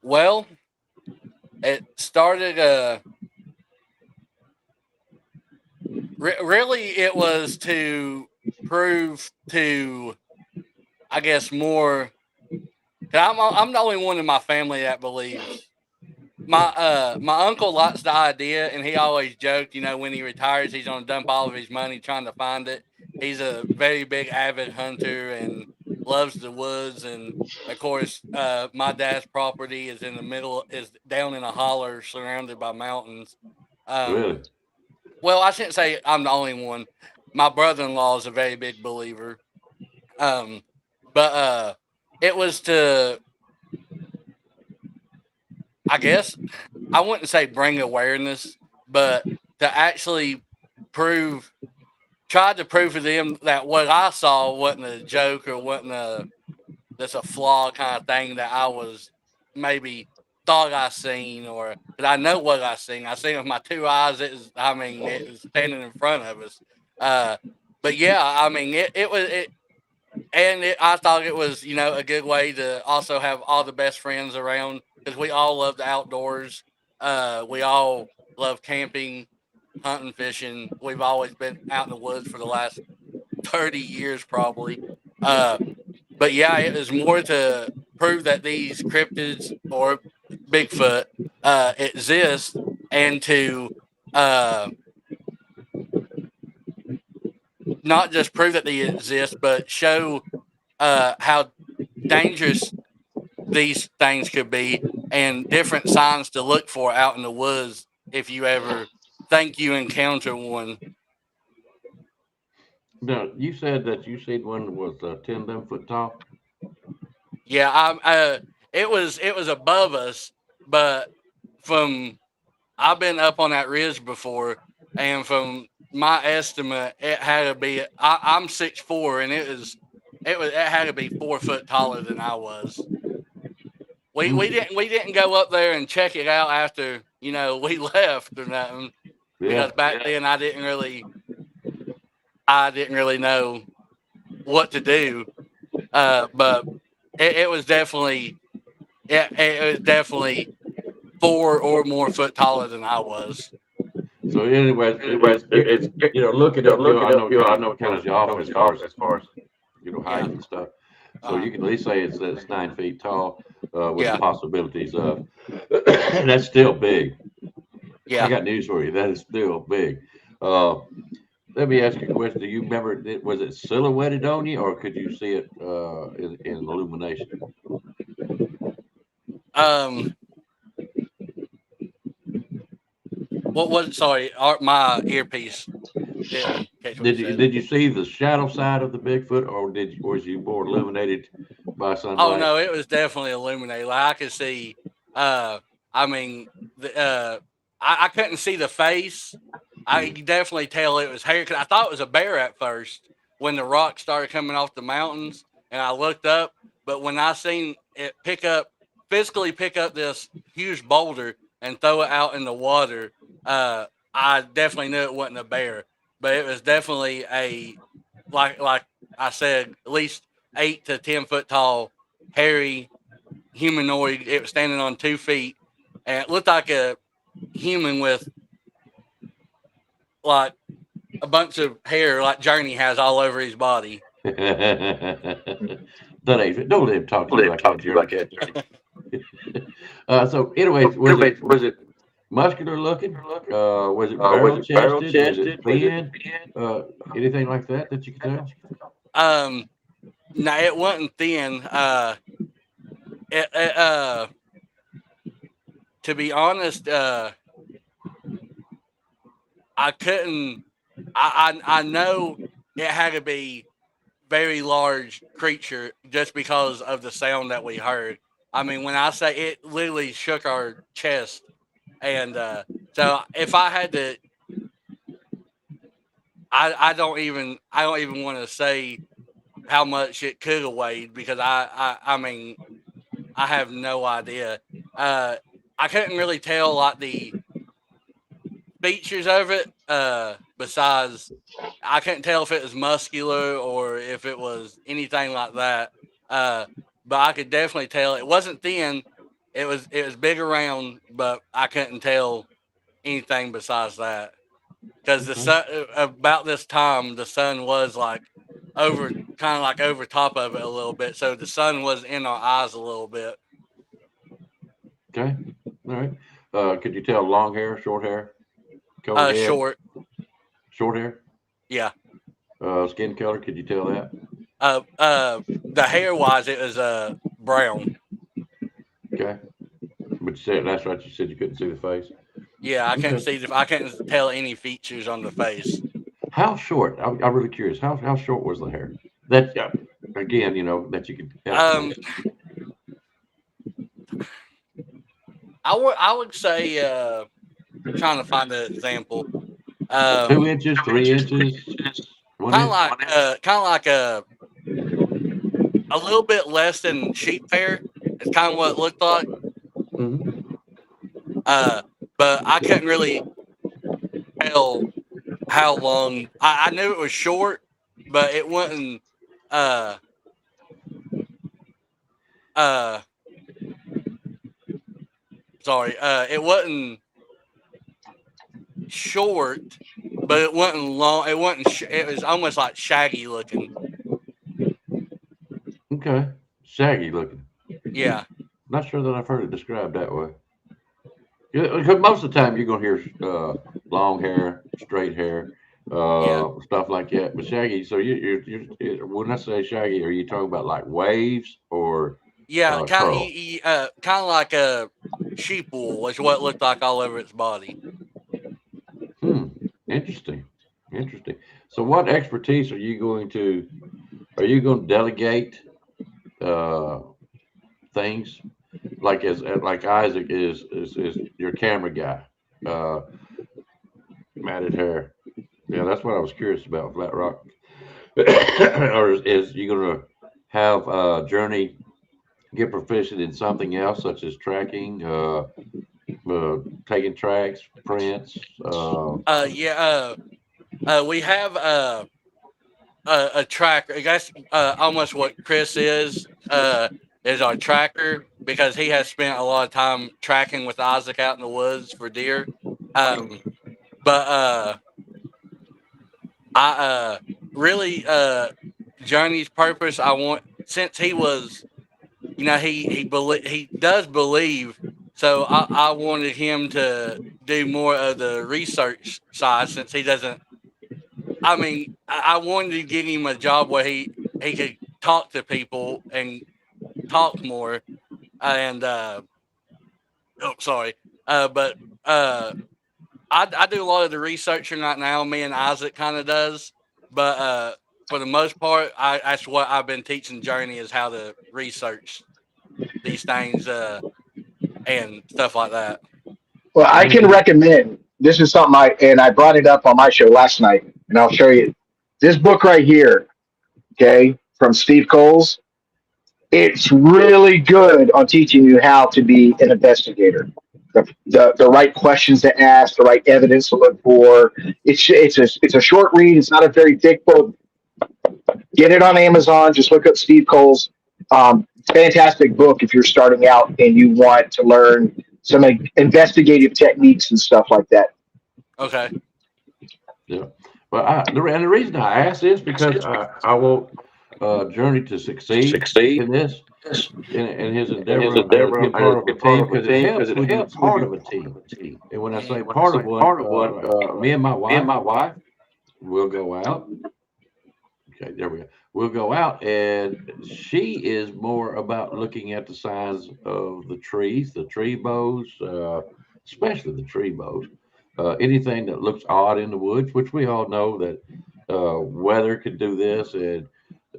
[SPEAKER 4] Well, it started. Really, it was to prove to, I guess, more. I'm the only one in my family that believes. My uncle likes the idea, and he always joked, when he retires, he's gonna dump all of his money trying to find it. He's a very big avid hunter and loves the woods. And of course, my dad's property is is down in a holler surrounded by mountains.
[SPEAKER 1] Really?
[SPEAKER 4] Well, I shouldn't say I'm the only one. My brother-in-law is a very big believer. But it was to, I guess, I wouldn't say bring awareness, but to actually try to prove to them that what I saw wasn't a joke or wasn't that's a flaw kind of thing that I was maybe thought I seen, or that I know what I seen. I seen it with my two eyes. It was standing in front of us. But yeah, I mean, I thought it was, a good way to also have all the best friends around, because we all love the outdoors. We all love camping, hunting, fishing. We've always been out in the woods for the last 30 years, probably. But yeah, it was more to prove that these cryptids or Bigfoot exist, and to not just prove that they exist, but show how dangerous these things could be, and different signs to look for out in the woods if you ever think you encounter one.
[SPEAKER 1] Now, you said that you seen one that was 10, 11 foot tall.
[SPEAKER 4] Yeah, it was above us, but from I've been up on that ridge before, and from my estimate, it had to be. I'm 6'4", and it had to be 4 foot taller than I was. We didn't go up there and check it out after we left or nothing,
[SPEAKER 1] Yeah.
[SPEAKER 4] because back then I didn't really know what to do. But it was definitely it was definitely 4 or more foot taller than I was.
[SPEAKER 1] So, anyways, it's looking up, I know it throws you off as far as height
[SPEAKER 4] Yeah.
[SPEAKER 1] and stuff. So you can at least say it's 9 feet tall, with the
[SPEAKER 4] Yeah.
[SPEAKER 1] possibilities of. That's still big. I
[SPEAKER 4] Yeah.
[SPEAKER 1] got news for you. That is still big. Uh, Let me ask you a question. Do you remember? Was it silhouetted on you, or could you see it in illumination?
[SPEAKER 4] Um. What was? Sorry, my earpiece didn't catch what you said.
[SPEAKER 1] Did you see the shadow side of the Bigfoot, or was you more illuminated by
[SPEAKER 4] Oh
[SPEAKER 1] sunlight?
[SPEAKER 4] no, it was definitely illuminated. Like I could see. I mean, I couldn't see the face. I could definitely tell it was hair, because I thought it was a bear at first when the rocks started coming off the mountains, and I looked up. But when I seen it physically pick up this huge boulder and throw it out in the water, I definitely knew it wasn't a bear. But it was definitely like I said, at least 8 to 10 foot tall, hairy humanoid. It was standing on 2 feet, and it looked like a human with like a bunch of hair, like Journey has all over his body.
[SPEAKER 1] Don't let him talk to you like that, Jerry. So, anyways, was it muscular looking? Was it barrel chested? Was it thin? Anything like that you could tell?
[SPEAKER 4] No, it wasn't thin. To be honest, I couldn't. I know it had to be very large creature just because of the sound that we heard. I mean, when I say it, literally shook our chest, and so if I had to, I don't even want to say how much it could have weighed, because I mean, I have no idea. I couldn't really tell like the features of it. Besides, I couldn't tell if it was muscular or if it was anything like that. But I could definitely tell it wasn't thin. it was big around, but I couldn't tell anything besides that. Because the sun, about this time, the sun was like over, kind of like over top of it a little bit. So the sun was in our eyes a little bit.
[SPEAKER 1] Okay. All right. Could you tell long hair, short hair, color head,
[SPEAKER 4] Short.
[SPEAKER 1] short hair,
[SPEAKER 4] Yeah.
[SPEAKER 1] skin color? Could you tell that?
[SPEAKER 4] The hair wise, it was brown.
[SPEAKER 1] Okay. But you said that's right. You said you couldn't see the face.
[SPEAKER 4] Yeah, I couldn't
[SPEAKER 1] Okay.
[SPEAKER 4] see I couldn't tell any features on the face.
[SPEAKER 1] How short? I'm really curious. How short was the hair? That again, that you could estimate.
[SPEAKER 4] I would say trying to find an example.
[SPEAKER 1] 2 inches, 3 inches, 1 inch.
[SPEAKER 4] Kind of like a little bit less than sheep hair. It's kind of what it looked like.
[SPEAKER 1] Mhm.
[SPEAKER 4] But I couldn't really tell how long. I knew it was short, but it wasn't. Sorry. It wasn't short, but it wasn't long. It wasn't. It was almost like shaggy looking.
[SPEAKER 1] Okay. Shaggy looking.
[SPEAKER 4] Yeah.
[SPEAKER 1] Not sure that I've heard it described that way. Yeah, because most of the time you're gonna hear long hair, straight hair,
[SPEAKER 4] Yeah.
[SPEAKER 1] stuff like that. But shaggy, so when I say shaggy, are you talking about like waves or
[SPEAKER 4] Yeah.
[SPEAKER 1] curl?
[SPEAKER 4] Kind of like a sheep wool is what it looked like all over its body.
[SPEAKER 1] Interesting. Interesting. So what expertise are you going to delegate things like like Isaac is your camera guy, uh, matted hair. Yeah, that's what I was curious about, Flat Rock. Or is you going to have Journey get proficient in something else, such as tracking, taking tracks, prints?
[SPEAKER 4] Yeah. We have a tracker. I guess almost what Chris is our tracker because he has spent a lot of time tracking with Isaac out in the woods for deer. But I really Journey's purpose. I want since he was, he does believe. So I wanted him to do more of the research side since he doesn't. I mean, I wanted to give him a job where he could talk to people and talk more. And sorry, but I do a lot of the researching right now. Me and Isaac kind of does, but for the most part, that's what I've been teaching Journey is how to research these things and stuff like that.
[SPEAKER 2] Well, I can recommend. This is something I brought it up on my show last night, and I'll show you this book right here. Okay, from Steve Coles. It's really good on teaching you how to be an investigator. The right questions to ask, the right evidence to look for. It's a short read. It's not a very thick book. Get it on Amazon. Just look up Steve Coles. Fantastic book if you're starting out and you want to learn some investigative techniques and stuff like that.
[SPEAKER 4] Okay.
[SPEAKER 1] Yeah. Well, the reason I ask is because I want Journey to succeed in this, in his endeavor to be part of a team, because it helps when you're part of a team. And when I say part of one, me and my wife will go out. Okay, there we go. We'll go out, and she is more about looking at the signs of the trees, the tree bows, especially the tree bows. Anything that looks odd in the woods, which we all know that weather could do this and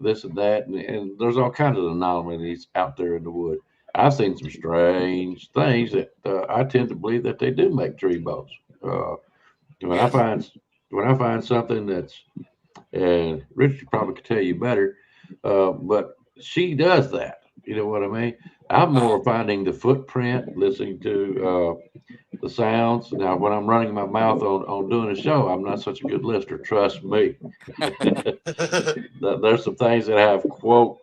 [SPEAKER 1] this and that, and there's all kinds of anomalies out there in the wood. I've seen some strange things that I tend to believe that they do make tree bows. When I
[SPEAKER 4] Yes.
[SPEAKER 1] find something that's, and Richard probably could tell you better, but she does that. You know what I mean? I'm more finding the footprint, listening to the sounds. Now, when I'm running my mouth on doing a show, I'm not such a good listener. Trust me. There's some things that I have quote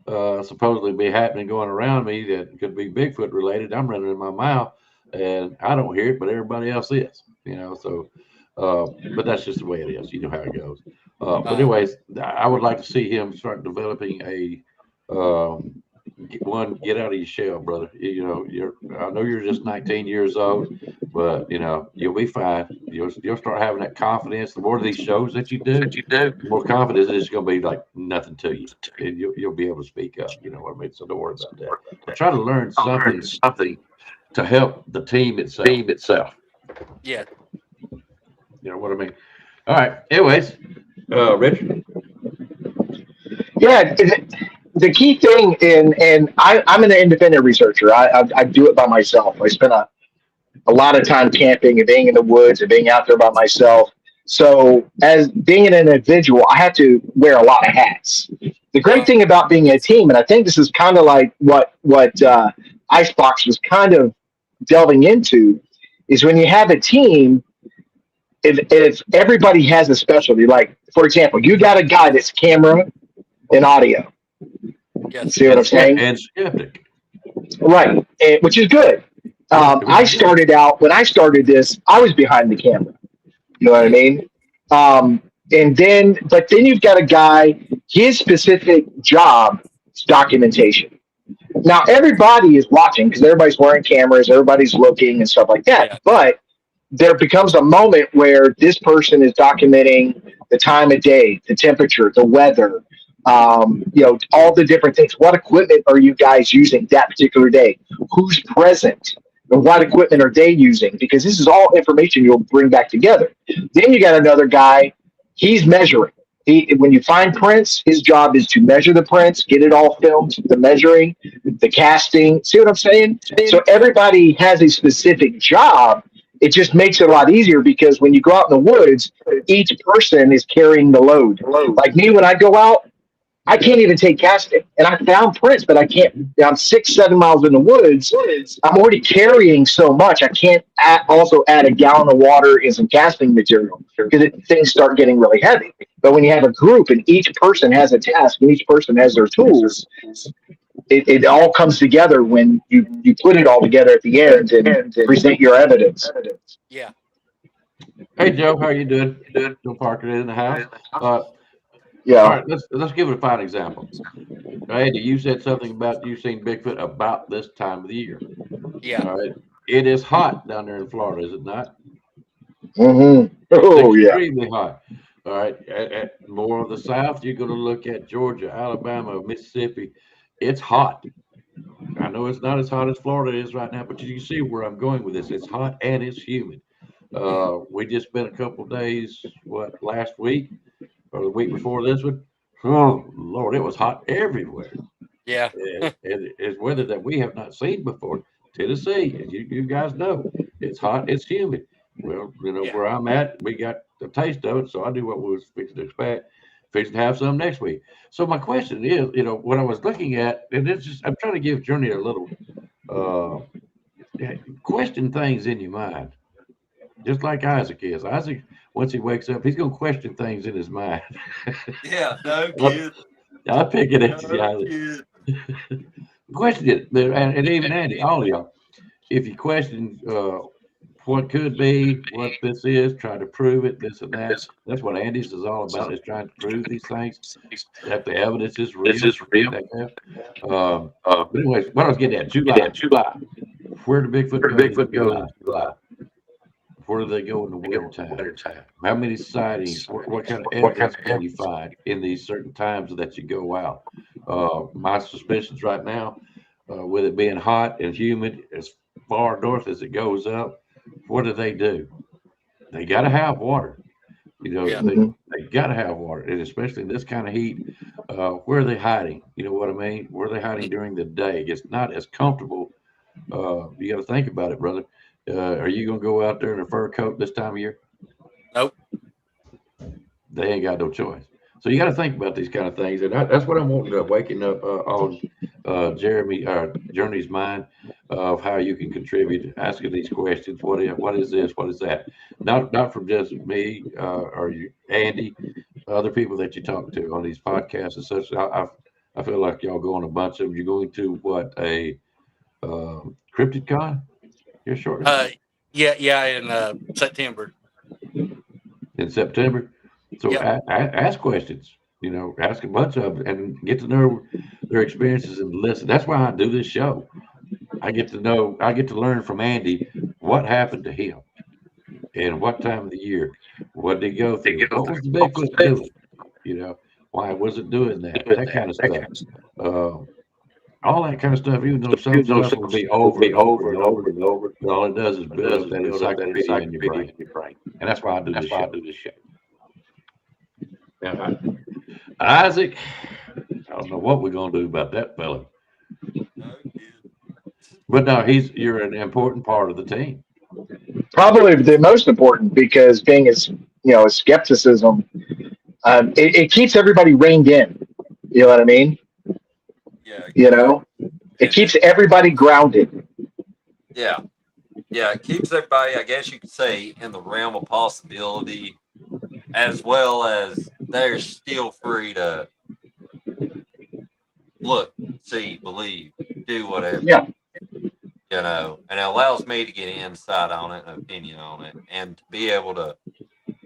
[SPEAKER 1] supposedly be happening going around me that could be Bigfoot related. I'm running in my mouth and I don't hear it, but everybody else is, so, but that's just the way it is. You know how it goes. But anyways, I would like to see him start developing get out of your shell, brother. I know you're just 19 years old, but you'll be fine. You'll start having that confidence. The more of these shows that you do, the more confidence it's going to be like nothing to you, and you'll be able to speak up. You know what I mean? So don't worry about that. But try to learn something to help the team itself.
[SPEAKER 4] Yeah.
[SPEAKER 1] You know what I mean? All right. Anyways, Richard.
[SPEAKER 2] Yeah, the key thing, and I'm an independent researcher. I do it by myself. I spend a lot of time camping and being in the woods and being out there by myself. So, as being an individual, I have to wear a lot of hats. The great thing about being a team, and I think this is kind of like what Icebox was kind of delving into, is when you have a team. If everybody has a specialty, like for example, you got a guy that's camera and audio.
[SPEAKER 4] Yes.
[SPEAKER 2] See what I'm saying?
[SPEAKER 1] And skeptic.
[SPEAKER 2] Right, which is good. I started out when I started this. I was behind the camera. You know what I mean? But then you've got a guy. His specific job is documentation. Now everybody is watching because everybody's wearing cameras, everybody's looking and stuff like that.
[SPEAKER 4] Yeah.
[SPEAKER 2] But there becomes a moment where this person is documenting the time of day, the temperature, the weather, all the different things. What equipment are you guys using that particular day? Who's present? And what equipment are they using? Because this is all information you'll bring back together. Then you got another guy, he's measuring. When you find prints, his job is to measure the prints, get it all filmed, the measuring, the casting. See what I'm saying? So everybody has a specific job. It just makes it a lot easier because when you go out in the woods, each person is carrying the load. Like me, when I go out, I can't even take casting. And I found prints, but I can't. I'm 6-7 miles in the woods. I'm already carrying so much. I can't also add a gallon of water and some casting material because things start getting really heavy. But when you have a group and each person has a task and each person has their tools, it all comes together when you put it all together at the end and present your evidence.
[SPEAKER 4] Yeah.
[SPEAKER 1] Hey Joe, how you doing? Joe Parker in the house.
[SPEAKER 2] Yeah.
[SPEAKER 1] All right, let's give it a fine example. Andy, you said something about you seen Bigfoot about this time of the year.
[SPEAKER 4] Yeah.
[SPEAKER 1] All right. It is hot down there in Florida, is it not?
[SPEAKER 2] Mm-hmm. Oh, yeah.
[SPEAKER 1] Extremely hot. All right. At more of the south, you're going to look at Georgia, Alabama, Mississippi. It's hot. I know it's not as hot as Florida is right now, but you can see where I'm going with this. It's hot and it's humid. We just spent a couple days, last week or the week before this one? Oh, Lord, it was hot everywhere.
[SPEAKER 4] Yeah.
[SPEAKER 1] It's weather that we have not seen before. Tennessee, as you guys know, it's hot, it's humid. Well, where I'm at, we got a taste of it, so I knew what we was fixing to expect. Fixing to have some next week. So my question is, what I was looking at, and it's just, I'm trying to give Journey a little question things in your mind, just like Isaac is. Isaac, once he wakes up, he's going to question things in his mind.
[SPEAKER 3] Yeah, no kid.
[SPEAKER 1] I'll pick it at you, Isaac. Question it, and even Andy, all of y'all. If you question what could be, what this is, try to prove it, this and that. That's what Andy's is all about, is trying to prove these things, that the evidence is real. But anyways, what I was getting at, July. Where do Bigfoot go in July? Where do they go in the winter time? How many sightings? What kind of evidence can you find in these certain times that you go out? My suspicions right now, with it being hot and humid as far north as it goes up, what do? They got to have water. They got to have water, and especially in this kind of heat. Where are they hiding? You know what I mean? Where are they hiding during the day? It's not as comfortable. You got to think about it, brother. Are you going to go out there in a fur coat this time of year?
[SPEAKER 4] Nope.
[SPEAKER 1] They ain't got no choice. So you got to think about these kind of things, and that's what I'm wanting to waking up on Journey's mind of how you can contribute, asking these questions. What is this? What is that? Not from just me or you, Andy, other people that you talk to on these podcasts and such. I feel like y'all go on a bunch of them. You're going to what, a cryptid con here shortly
[SPEAKER 4] Yeah, in September.
[SPEAKER 1] in September. So
[SPEAKER 4] Yep.
[SPEAKER 1] ask questions. You know, ask a bunch of them and get to know their experiences and listen. That's why I do this show. I get to know. I get to learn from Andy what happened to him and what time of the year. What did he go through? What was the Bigfoot doing? You know, why was it doing that? That kind of stuff. Uh, all that kind of stuff. Even though some stuff will be over and over and over, but all it does is build up that encyclopedia in your brain. And that's why I do this show. Now, Isaac, I don't know what we're gonna do about that fella, but no, you're an important part of the team.
[SPEAKER 2] Probably the most important because being as skepticism, it keeps everybody reined in. You know what I mean?
[SPEAKER 3] Yeah.
[SPEAKER 2] You know, it keeps everybody grounded.
[SPEAKER 3] Yeah. Yeah, it keeps everybody, I guess you could say, in the realm of possibility, as well as they're still free to look, see, believe, do whatever.
[SPEAKER 2] Yeah.
[SPEAKER 3] You know, and it allows me to get insight on it, an opinion on it, and to be able to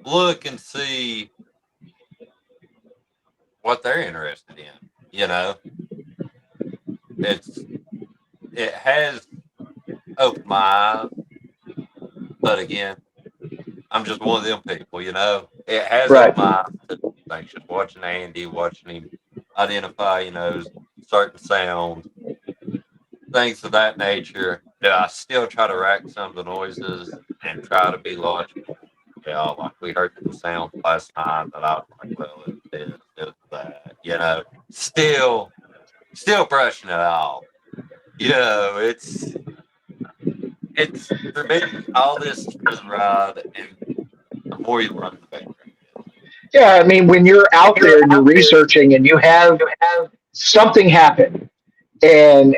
[SPEAKER 3] look and see what they're interested in. You know, it has opened my eyes, but again, I'm just one of them people. You know, it has
[SPEAKER 2] Right.
[SPEAKER 3] opened my eyes to things. Just watching Andy, watching him identify, certain sounds, things of that nature. Do I still try to rack some of the noises and try to be logical? Yeah, like we heard some sounds last night that I was like, well, it's that. Still brushing it off. It's for me, all this is for the ride, and the more you learn, the better.
[SPEAKER 2] Yeah, I mean, when you're out there and you're researching and you have something happen, and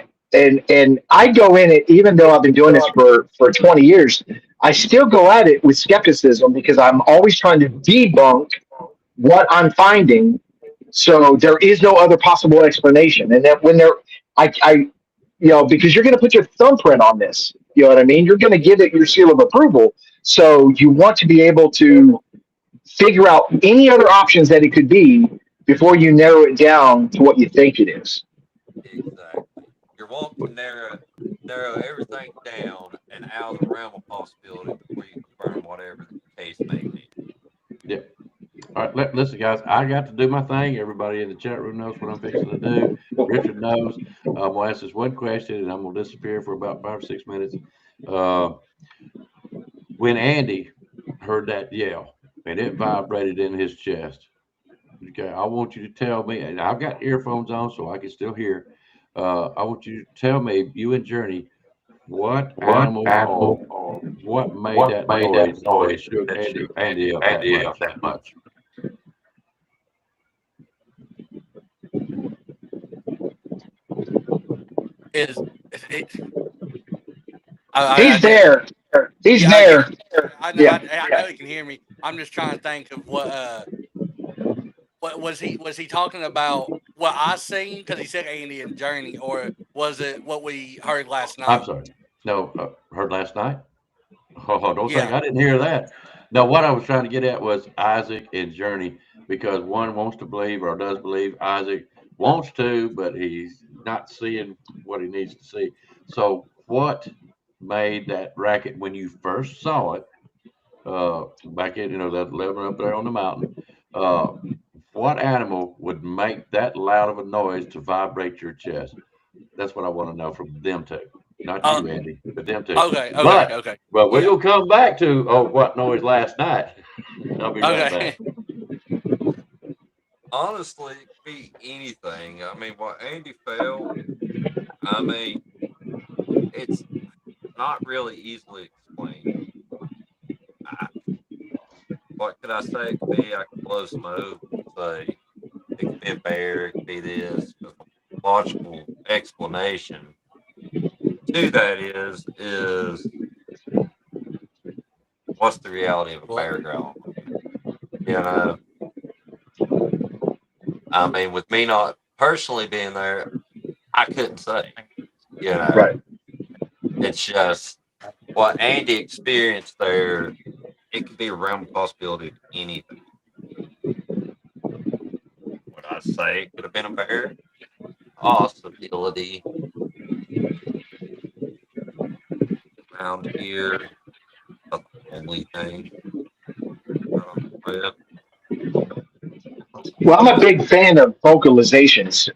[SPEAKER 2] I go in it, even though I've been doing this for 20 years, I still go at it with skepticism because I'm always trying to debunk what I'm finding. So there is no other possible explanation. And that when I because you're going to put your thumbprint on this, you know what I mean? You're going to give it your seal of approval. So you want to be able to figure out any other options that it could be before you narrow it down to what you think it is.
[SPEAKER 3] Exactly. You're wanting to narrow everything down and out of the realm of possibility before you confirm whatever the case may be.
[SPEAKER 1] Yeah. All right, listen, guys. I got to do my thing. Everybody in the chat room knows what I'm fixing to do. Richard knows. I'm gonna ask this one question, and I'm gonna disappear for about 5 or 6 minutes. When Andy heard that yell and it vibrated in his chest, okay, I want you to tell me, and I've got earphones on so I can still hear. I want you to tell me, you and Journey, what animal or what made that noise that shook Andy up that much?
[SPEAKER 4] Is it?
[SPEAKER 2] He's there. He's
[SPEAKER 4] Yeah,
[SPEAKER 2] there.
[SPEAKER 4] I
[SPEAKER 2] Yeah.
[SPEAKER 4] know he can hear me. I'm just trying to think of what was he talking about? What I seen because he said Andy and Journey, or was it what we heard last night?
[SPEAKER 1] I'm sorry. No, heard last night. Oh, don't think
[SPEAKER 4] Yeah.
[SPEAKER 1] I didn't hear that. No, what I was trying to get at was Isaac and Journey, because one wants to believe or does believe. Isaac wants to, but he's not seeing what he needs to see. So, what made that racket when you first saw it back in, that 11 up there on the mountain? What animal would make that loud of a noise to vibrate your chest? That's what I want to know from them two. Not you, Andy, but them two.
[SPEAKER 4] Okay.
[SPEAKER 1] But we're going to come back to, what noise last night. I'll be right back.
[SPEAKER 3] Honestly, it could be anything. I mean, what Andy felt, I mean, it's not really easily explained. What could I say? It could be I could blow smoke. Say it could be a bear. It could be this. But logical explanation to that is what's the reality of a bear growling? I mean, with me not personally being there, I couldn't say. You know,
[SPEAKER 2] Right.
[SPEAKER 3] it's just what Andy experienced there. It could be a realm of possibility of anything. Would I say it could have been a bear? Possibility. Around here, not the only thing. Yeah.
[SPEAKER 2] Well, I'm a big fan of vocalizations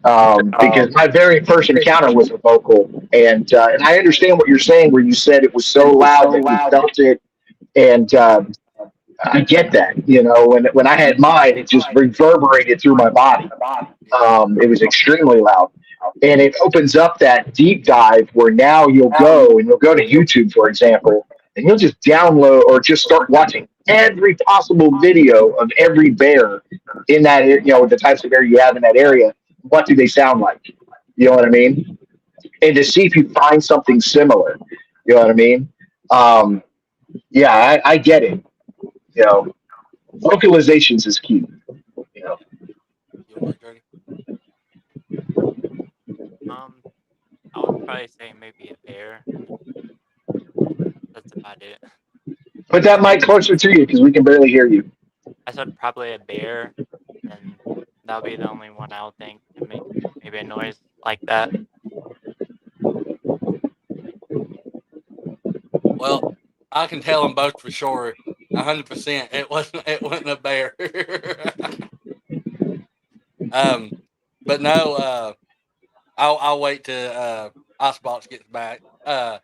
[SPEAKER 2] because my very first encounter was a vocal, and I understand what you're saying, where you said it was so loud that you felt it, and I get that. You know, when I had mine, it just reverberated through my body. It was extremely loud. And it opens up that deep dive where now you'll go to YouTube, for example, and you'll just download or just start watching every possible video of every bear in that, the types of bear you have in that area. What do they sound like? You know what I mean? And to see if you find something similar. You know what I mean? Yeah, I get it. You know, vocalizations is key. You know.
[SPEAKER 4] You want to, Journey?
[SPEAKER 5] I would probably say maybe a bear. That's about it.
[SPEAKER 2] Put that mic closer to you because we can barely hear you.
[SPEAKER 5] I said probably a bear, and that'll be the only one I would think to make maybe a noise like that.
[SPEAKER 4] Well, I can tell them both for sure, 100%. It wasn't a bear. But no, I'll wait till Icebox gets back. But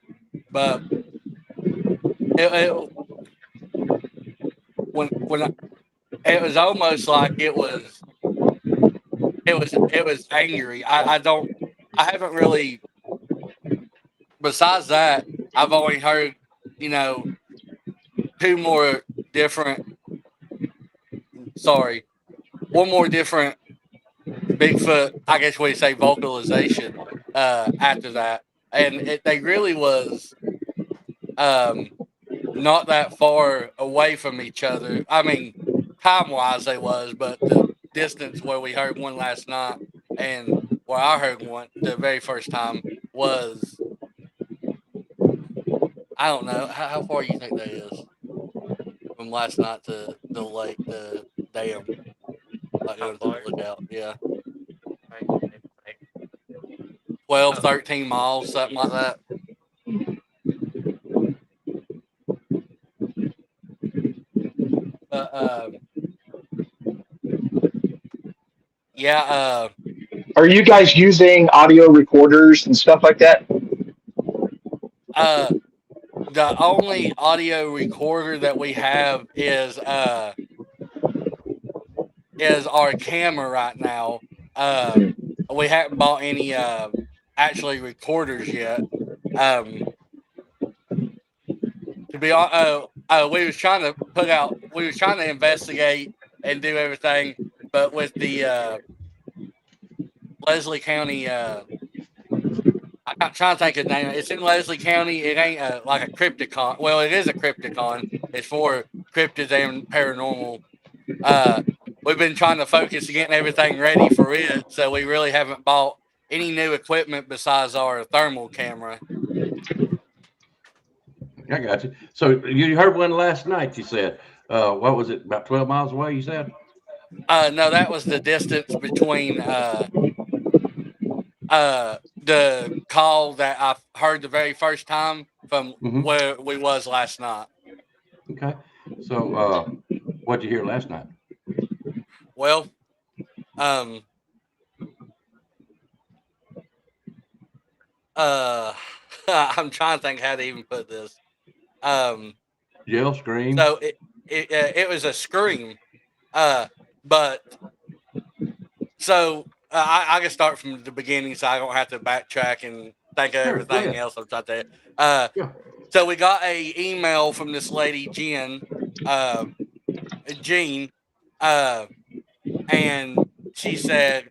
[SPEAKER 4] it was almost like it was angry. I haven't really. Besides that, I've only heard, one more different Bigfoot, I guess we say vocalization after that. And they really was not that far away from each other. I mean, time-wise they was, but the distance where we heard one last night and where I heard one the very first time was, I don't know, how far you think that is from last night to the lake, the dam, like
[SPEAKER 5] How
[SPEAKER 4] going to the
[SPEAKER 5] far?
[SPEAKER 4] lookout? Yeah,
[SPEAKER 5] Like
[SPEAKER 4] 12, 13 miles, something like that. But yeah.
[SPEAKER 2] Are you guys using audio recorders and stuff like that?
[SPEAKER 4] The only audio recorder that we have is our camera right now. We haven't bought any actually recorders yet. To be honest, we was trying to investigate and do everything, but with the Leslie County, I'm trying to think of the name. It's in Leslie County. It ain't like a Crypticon. Well, it is a Crypticon. It's for cryptids and paranormal. We've been trying to focus on getting everything ready for it, so we really haven't bought any new equipment besides our thermal camera.
[SPEAKER 1] I got you. So you heard one last night, you said. What was it, about 12 miles away, you said?
[SPEAKER 4] No, that was the distance between the call that I heard the very first time from where we was last night.
[SPEAKER 1] Okay. So what'd you hear last night?
[SPEAKER 4] Well, I'm trying to think how to even put this.
[SPEAKER 1] Yell, scream.
[SPEAKER 4] So it was a scream, but so I can start from the beginning, so I don't have to backtrack and think of everything else I'm trying to. So we got a email from this lady Jean, and she said,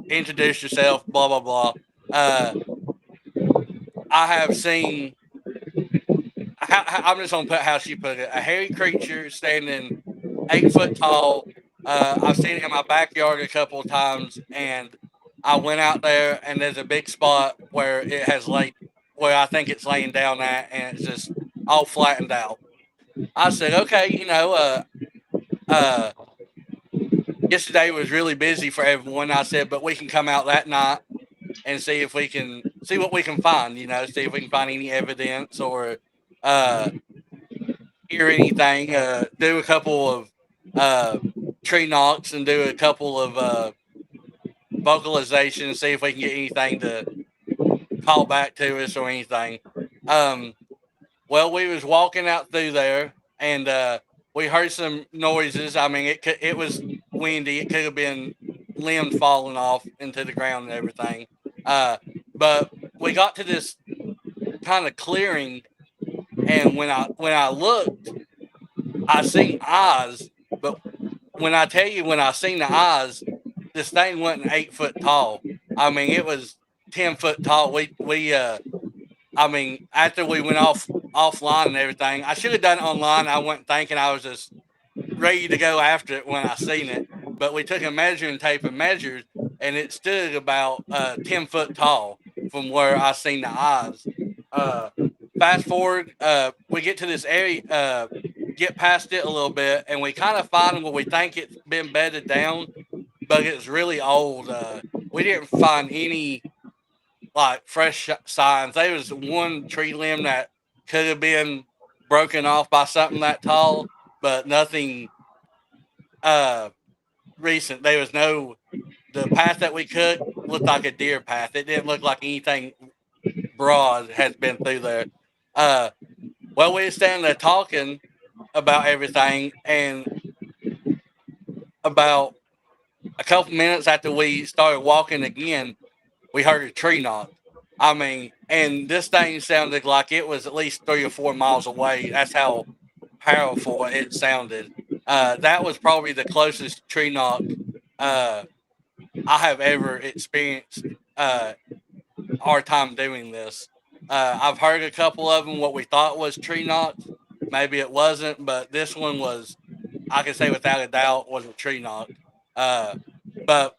[SPEAKER 4] "Introduce yourself, blah blah blah." I have seen. I'm just gonna put how she put it: a hairy creature standing 8 foot tall I've seen it in my backyard a couple of times, and I went out there, and there's a big spot where it has laid, where I think it's laying down at, and it's just all flattened out. I said, okay, yesterday was really busy for everyone. I said, but we can come out that night and see if we can see what we can find. See if we can find any evidence or uh, hear anything. Do a couple of tree knocks and do a couple of vocalizations. See if we can get anything to call back to us or anything. Um, well, we was walking out through there and we heard some noises. I mean, it was windy. It could have been limbs falling off into the ground and everything. But we got to this kind of clearing, and when I looked, I seen eyes. But when I tell you, when I seen the eyes, this thing wasn't 8 foot tall. I mean, it was 10 foot tall. I mean, after we went offline and everything, I should have done it online. I wasn't thinking. I was just ready to go after it when I seen it. But we took a measuring tape and measured, and it stood about 10 foot tall from where I seen the eyes. Fast forward, we get to this area, get past it a little bit, and we kind of find where we think it's been bedded down, but it's really old. We didn't find any like fresh signs. There was one tree limb that could have been broken off by something that tall, but nothing recent. There was no, the path that we cut looked like a deer path. It didn't look like anything broad has been through there. Well, we were standing there talking about everything, and about a couple minutes after we started walking again, we heard a tree knock. I mean, and this thing sounded like it was at least 3 or 4 miles away. That's how powerful it sounded. That was probably the closest tree knock I have ever experienced our time doing this. I've heard a couple of them, what we thought was tree knocks. Maybe it wasn't, but this one was, I can say without a doubt, was a tree knock. But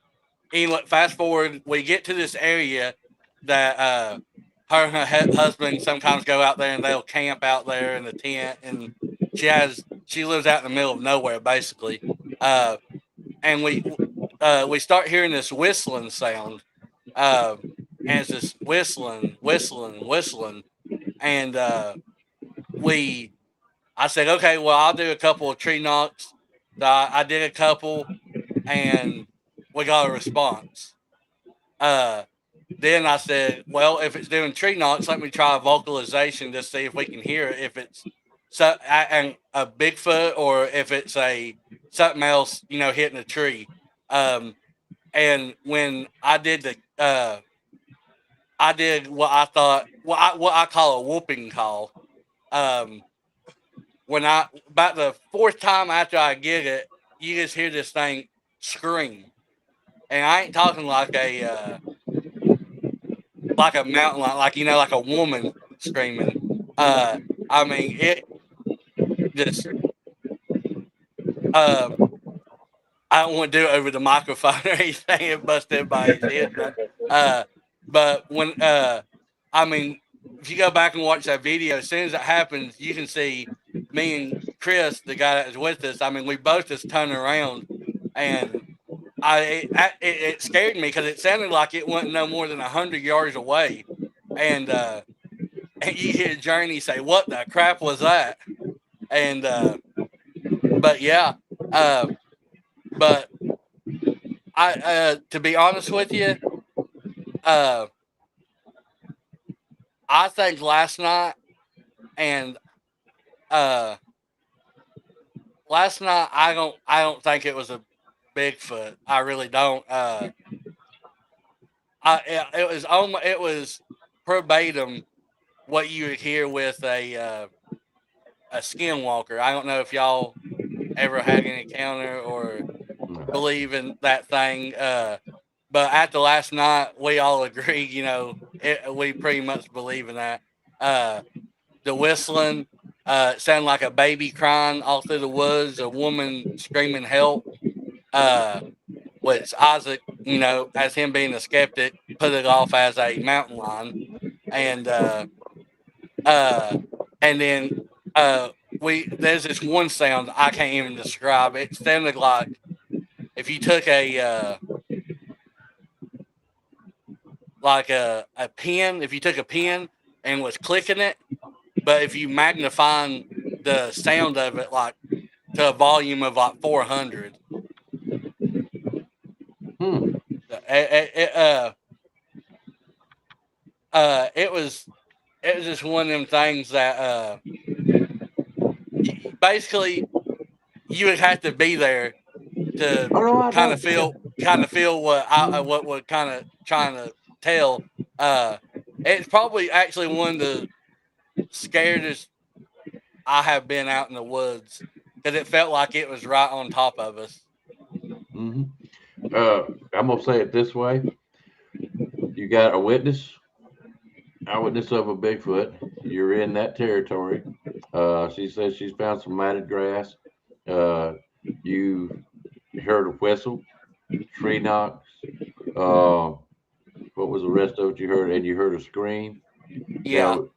[SPEAKER 4] anyway, fast forward, we get to this area that her and her husband sometimes go out there and they'll camp out there in the tent, and she lives out in the middle of nowhere basically. And we start hearing this whistling sound, and it's this whistling, and I said, okay, well, I'll do a couple of tree knocks. So I did a couple, and we got a response. Then I said, well, if it's doing tree knocks, let me try a vocalization to see if we can hear it. If it's a Bigfoot or if it's something else, hitting a tree. And when I did I did what I thought, what I call a whooping call. When about the fourth time after I get it, you just hear this thing scream, and I ain't talking like a mountain lion, like a woman screaming. I mean, it just. I don't want to do it over the microphone or anything. It busted everybody's head. But when I mean, if you go back and watch that video, as soon as it happens, you can see me and Chris, the guy that was with us. I mean, we both just turned around, and it scared me because it sounded like it wasn't no more than 100 yards away, and you hear Journey say, "What the crap was that?" And but yeah, but I to be honest with you, I think last night and last night I don't think it was a Bigfoot. I really don't. It was verbatim what you would hear with a skinwalker. I don't know if y'all ever had an encounter or believe in that thing. But after last night, we all agree, we pretty much believe in that. The whistling sounded like a baby crying all through the woods, a woman screaming help. which Isaac, as him being a skeptic, put it off as a mountain lion, and then there's this one sound I can't even describe. It sounded like if you took a pen, if you took a pen and was clicking it, but if you magnify the sound of it like to a volume of like 400. It was just one of them things that basically you would have to be there to kind of feel what we're kind of trying to tell. It's probably actually one of the scariest I have been out in the woods because it felt like it was right on top of us.
[SPEAKER 1] Mm-hmm. I'm gonna say it this way: you got a eyewitness of a Bigfoot. You're in that territory. She says she's found some matted grass. You heard a whistle, tree knocks. What was the rest of it you heard? And you heard a scream.
[SPEAKER 4] Yeah.
[SPEAKER 1] Now,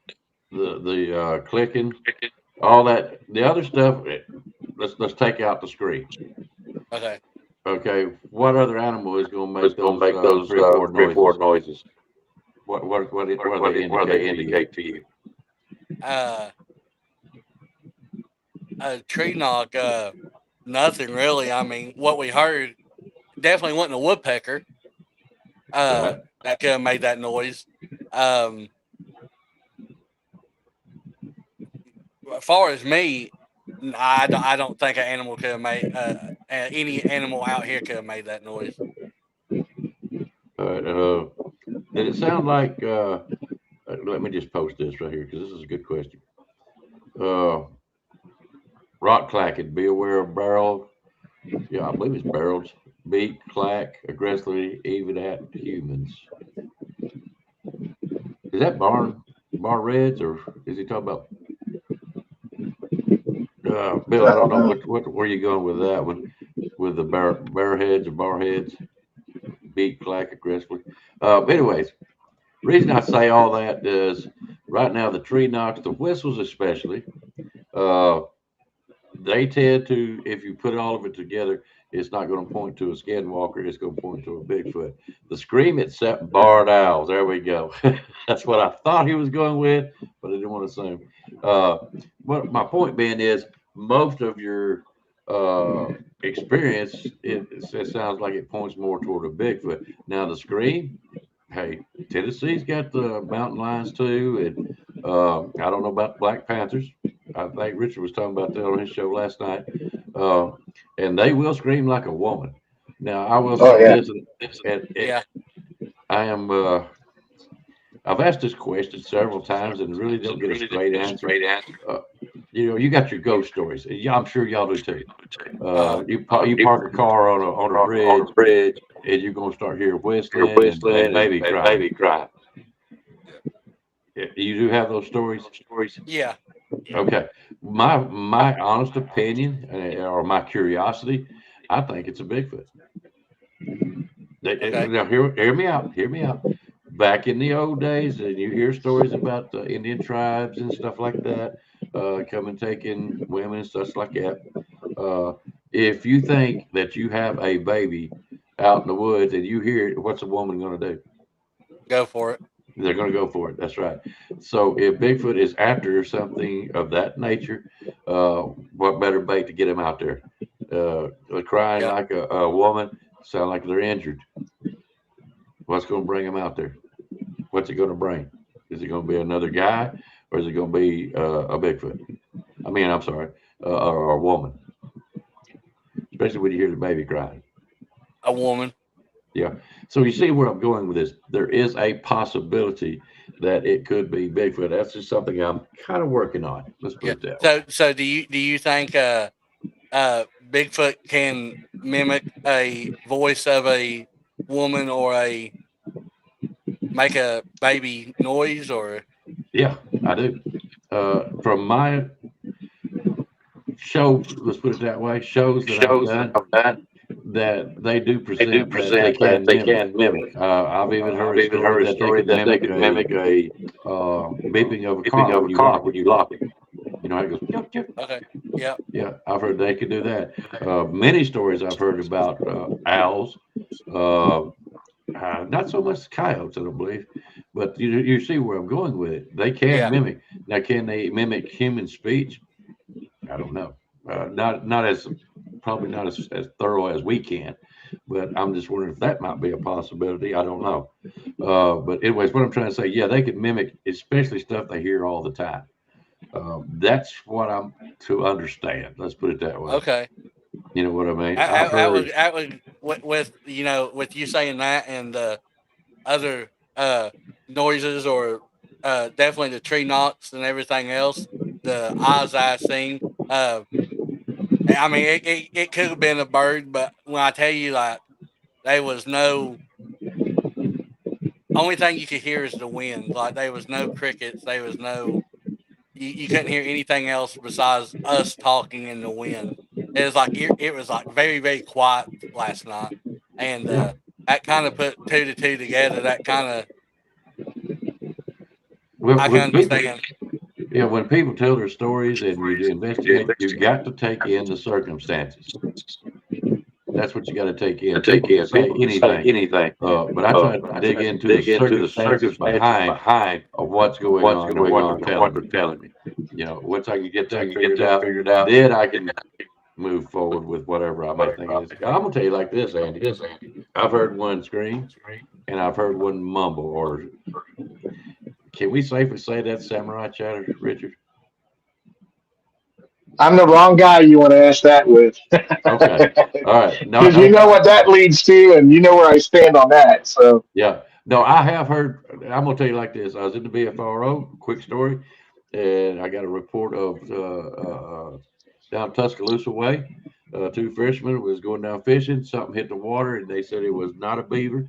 [SPEAKER 1] the clicking, all that. The other stuff. Let's take out the scream.
[SPEAKER 4] Okay.
[SPEAKER 1] Okay. What other animal is going to make those three or four noises? What do they indicate to you?
[SPEAKER 4] A tree knock. Nothing really. I mean, what we heard definitely wasn't a woodpecker. That could have made that noise. As far as me, I don't think an animal could have made any animal out here could have made that noise.
[SPEAKER 1] Did it sound like? Let me just post this right here because this is a good question. Rock clacking. Be aware of barrel. Yeah, I believe it's barrels. Beat, clack, aggressively, even at humans. Is that bar reds or is he talking about? Bill, I don't know where you going with that one, with the bear heads or bar heads, beat, clack, aggressively. Anyways, reason I say all that is right now the tree knocks, the whistles especially, they tend to, if you put all of it together, it's not going to point to a skinwalker. It's going to point to a Bigfoot. The scream itself, barred owls. There we go. That's what I thought he was going with, but I didn't want to say. What my point being is, most of your experience, it sounds like it points more toward a Bigfoot. Now the scream, hey, Tennessee's got the mountain lions too, and I don't know about Black Panthers. I think Richard was talking about that on his show last night. And they will scream like a woman. Now I will say this, I am. I've asked this question several times and really don't get a straight answer. You got your ghost stories. Yeah, I'm sure y'all do too. You park a car on a bridge, and you're gonna start hearing whistling and baby crying. You do have those stories.
[SPEAKER 4] Yeah.
[SPEAKER 1] Okay. My honest opinion or my curiosity, I think it's a Bigfoot. Now hear me out. Hear me out. Back in the old days, and you hear stories about the Indian tribes and stuff like that, coming taking women and stuff like that. If you think that you have a baby out in the woods and you hear it, what's a woman going to do?
[SPEAKER 4] Go for it.
[SPEAKER 1] They're going to go for it. That's right. So if Bigfoot is after something of that nature, what better bait to get him out there? Crying like a woman, sound like they're injured. What's going to bring them out there? What's it going to bring? Is it going to be another guy, or is it going to be a Bigfoot? I mean, I'm sorry, or a woman. Especially when you hear the baby crying.
[SPEAKER 4] A woman.
[SPEAKER 1] Yeah. So you see where I'm going with this. There is a possibility that it could be Bigfoot. That's just something I'm kind of working on. Let's put it that way.
[SPEAKER 4] So do you think Bigfoot can mimic a voice of a woman or make a baby noise or?
[SPEAKER 1] Yeah, I do. From my show, let's put it that way, shows that I've done, that they do present that they can mimic. I've even heard a story that they can mimic a beeping of a car when you lock it. You know, it goes. Chip, chip.
[SPEAKER 4] Okay. Yeah.
[SPEAKER 1] Yeah, I've heard they could do that. Many stories I've heard about owls. Not so much coyotes, I don't believe, but you see where I'm going with it. They can
[SPEAKER 4] Yeah.
[SPEAKER 1] mimic. Now, can they mimic human speech? I don't know. Not as probably not as thorough as we can, but I'm just wondering if that might be a possibility. I don't know. But anyways, what I'm trying to say, yeah, they can mimic, especially stuff they hear all the time. That's what I'm to understand. Let's put it that way.
[SPEAKER 4] Okay.
[SPEAKER 1] You know what I mean?
[SPEAKER 4] That would with with you saying that and the other noises or definitely the tree knocks and everything else, the Ozzie thing. I mean, it could have been a bird, but when I tell you, like, there was no. Only thing you could hear is the wind. Like, there was no crickets. There was no. You couldn't hear anything else besides us talking in the wind. It was like very, very quiet last night, and that kind of put two to two together. That kind of I can understand.
[SPEAKER 1] Yeah, when people tell their stories and you investigate, you've got to take in the circumstances. That's what you got to take in. People say anything. But I try to dig into the circumstances behind of what's going on and what they're telling me. You know, once I can get that figured out, then I can move forward with whatever I might think it is. I'm gonna tell you like this, Andy. I've heard one scream and I've heard one mumble. Or can we safely say that's samurai chatter, Richard?
[SPEAKER 2] I'm the wrong guy you want to ask that with.
[SPEAKER 1] Okay. All right. No,
[SPEAKER 2] because you know what that leads to, and you know where I stand on that. So
[SPEAKER 1] yeah. No, I have heard. I'm gonna tell you like this. I was in the BFRO. Quick story, and I got a report of down Tuscaloosa way. Two fishermen was going down fishing. Something hit the water, and they said it was not a beaver.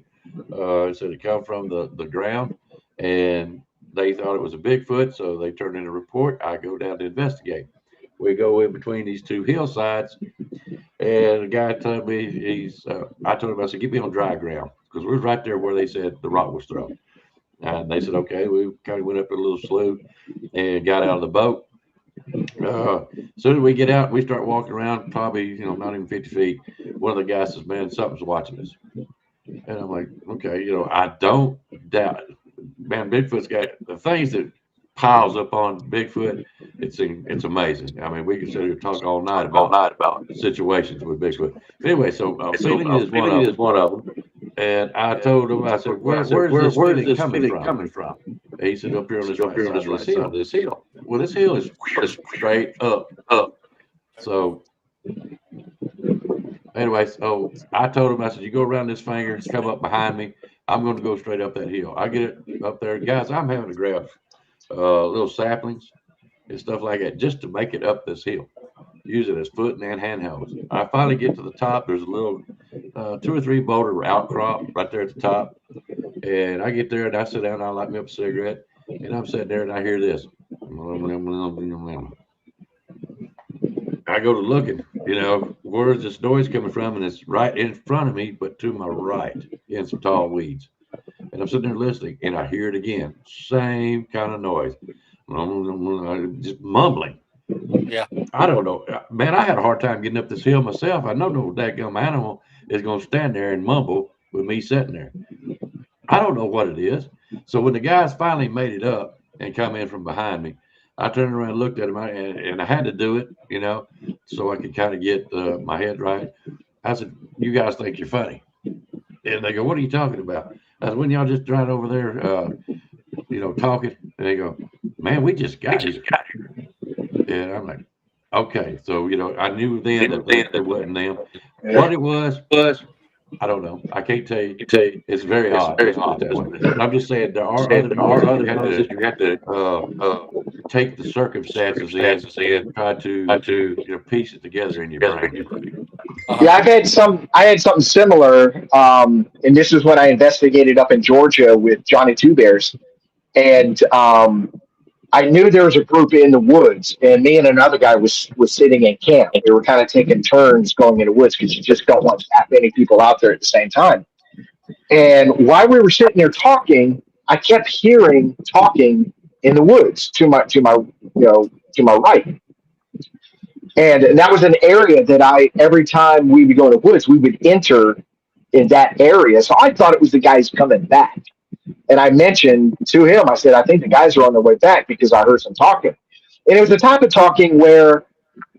[SPEAKER 1] Said it come from the ground, and they thought it was a Bigfoot. So they turned in a report. I go down to investigate. We go in between these two hillsides, and the guy told me I told him, I said, get me on dry ground, because we was right there where they said the rock was thrown. And they said, okay. We kind of went up a little slough and got out of the boat. As soon as we get out, we start walking around, probably, not even 50 feet. One of the guys says, man, something's watching us. And I'm like, okay, I don't doubt it. Man, Bigfoot's got the things that piles up on Bigfoot. It's amazing. I mean, we could sit here and talk all night about situations with Bigfoot. But anyway, so feeling is one of them. And I told him, I said, where's this feeling coming from? And he said, up here on this hill. Well, this hill is straight up. So anyway, so I told him, I said, you go around this finger, come up behind me. I'm going to go straight up that hill. I get it up there. Guys, I'm having to grab little saplings and stuff like that just to make it up this hill, use it as footing and handhelds. I finally get to the top. There's a little 2 or 3 boulder outcrop right there at the top, and I get there and I sit down and I light me up a cigarette, and I'm sitting there and I hear this. I go to looking, where's this noise coming from, and it's right in front of me, but to my right in some tall weeds. And I'm sitting there listening, and I hear it again. Same kind of noise. Just mumbling.
[SPEAKER 4] Yeah.
[SPEAKER 1] I don't know. Man, I had a hard time getting up this hill myself. I know no daggum animal is going to stand there and mumble with me sitting there. I don't know what it is. So when the guys finally made it up and come in from behind me, I turned around and looked at them, and I had to do it, so I could kind of get my head right. I said, you guys think you're funny. And they go, what are you talking about? I said, when y'all just right over there, talking, and they go, man, we just got here. And I'm like, okay. So, I knew then that it wasn't them. What it was, I don't know. I can't tell you. It's very odd. But I'm just saying there are other noises you have to take the circumstances and try to piece it together in your brain.
[SPEAKER 2] Yeah, I had something similar, and this is when I investigated up in Georgia with Johnny Two Bears, and I I knew there was a group in the woods, and me and another guy was sitting in camp. We were kind of taking turns going in the woods because you just don't want that many people out there at the same time. And while we were sitting there talking, I kept hearing talking in the woods to my to my right. And that was an area that every time we would go in the woods, we would enter in that area. So I thought it was the guys coming back. And I mentioned to him, I said, I think the guys are on their way back because I heard some talking. And it was the type of talking where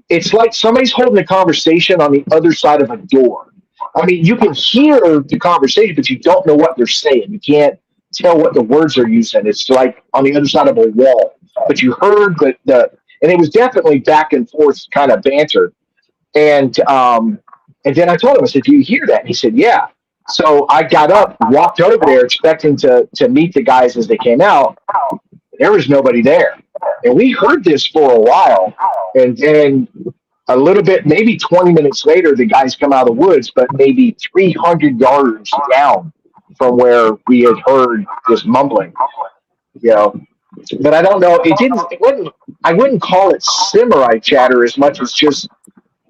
[SPEAKER 2] it's like somebody's holding a conversation on the other side of a door. I mean, you can hear the conversation, but you don't know what they're saying. You can't tell what the words they're using. It's like on the other side of a wall. But you heard and it was definitely back and forth kind of banter. And then I told him, I said, do you hear that? And he said, yeah. So I got up, walked over there, expecting to meet the guys as they came out. There was nobody there. And we heard this for a while. And then a little bit, maybe 20 minutes later, the guys come out of the woods, but maybe 300 yards down from where we had heard this mumbling, you know. But I don't know. I wouldn't call it samurai chatter as much as just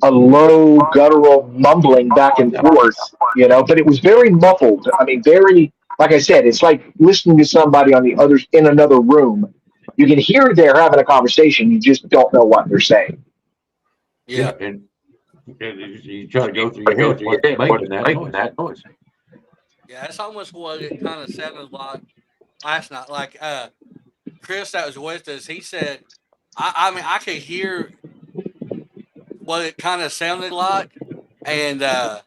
[SPEAKER 2] a low guttural mumbling back and forth, you know, but it was very muffled. I mean, very, like I said, it's like listening to somebody in another room. You can hear they're having a conversation. You just don't know what they're saying.
[SPEAKER 4] Yeah.
[SPEAKER 1] And you try to go through your head what's making that noise.
[SPEAKER 4] Yeah, that's almost what it kind of sounded like last night. Like Chris that was with us, he said, I mean, I could hear what it kind of sounded like, and I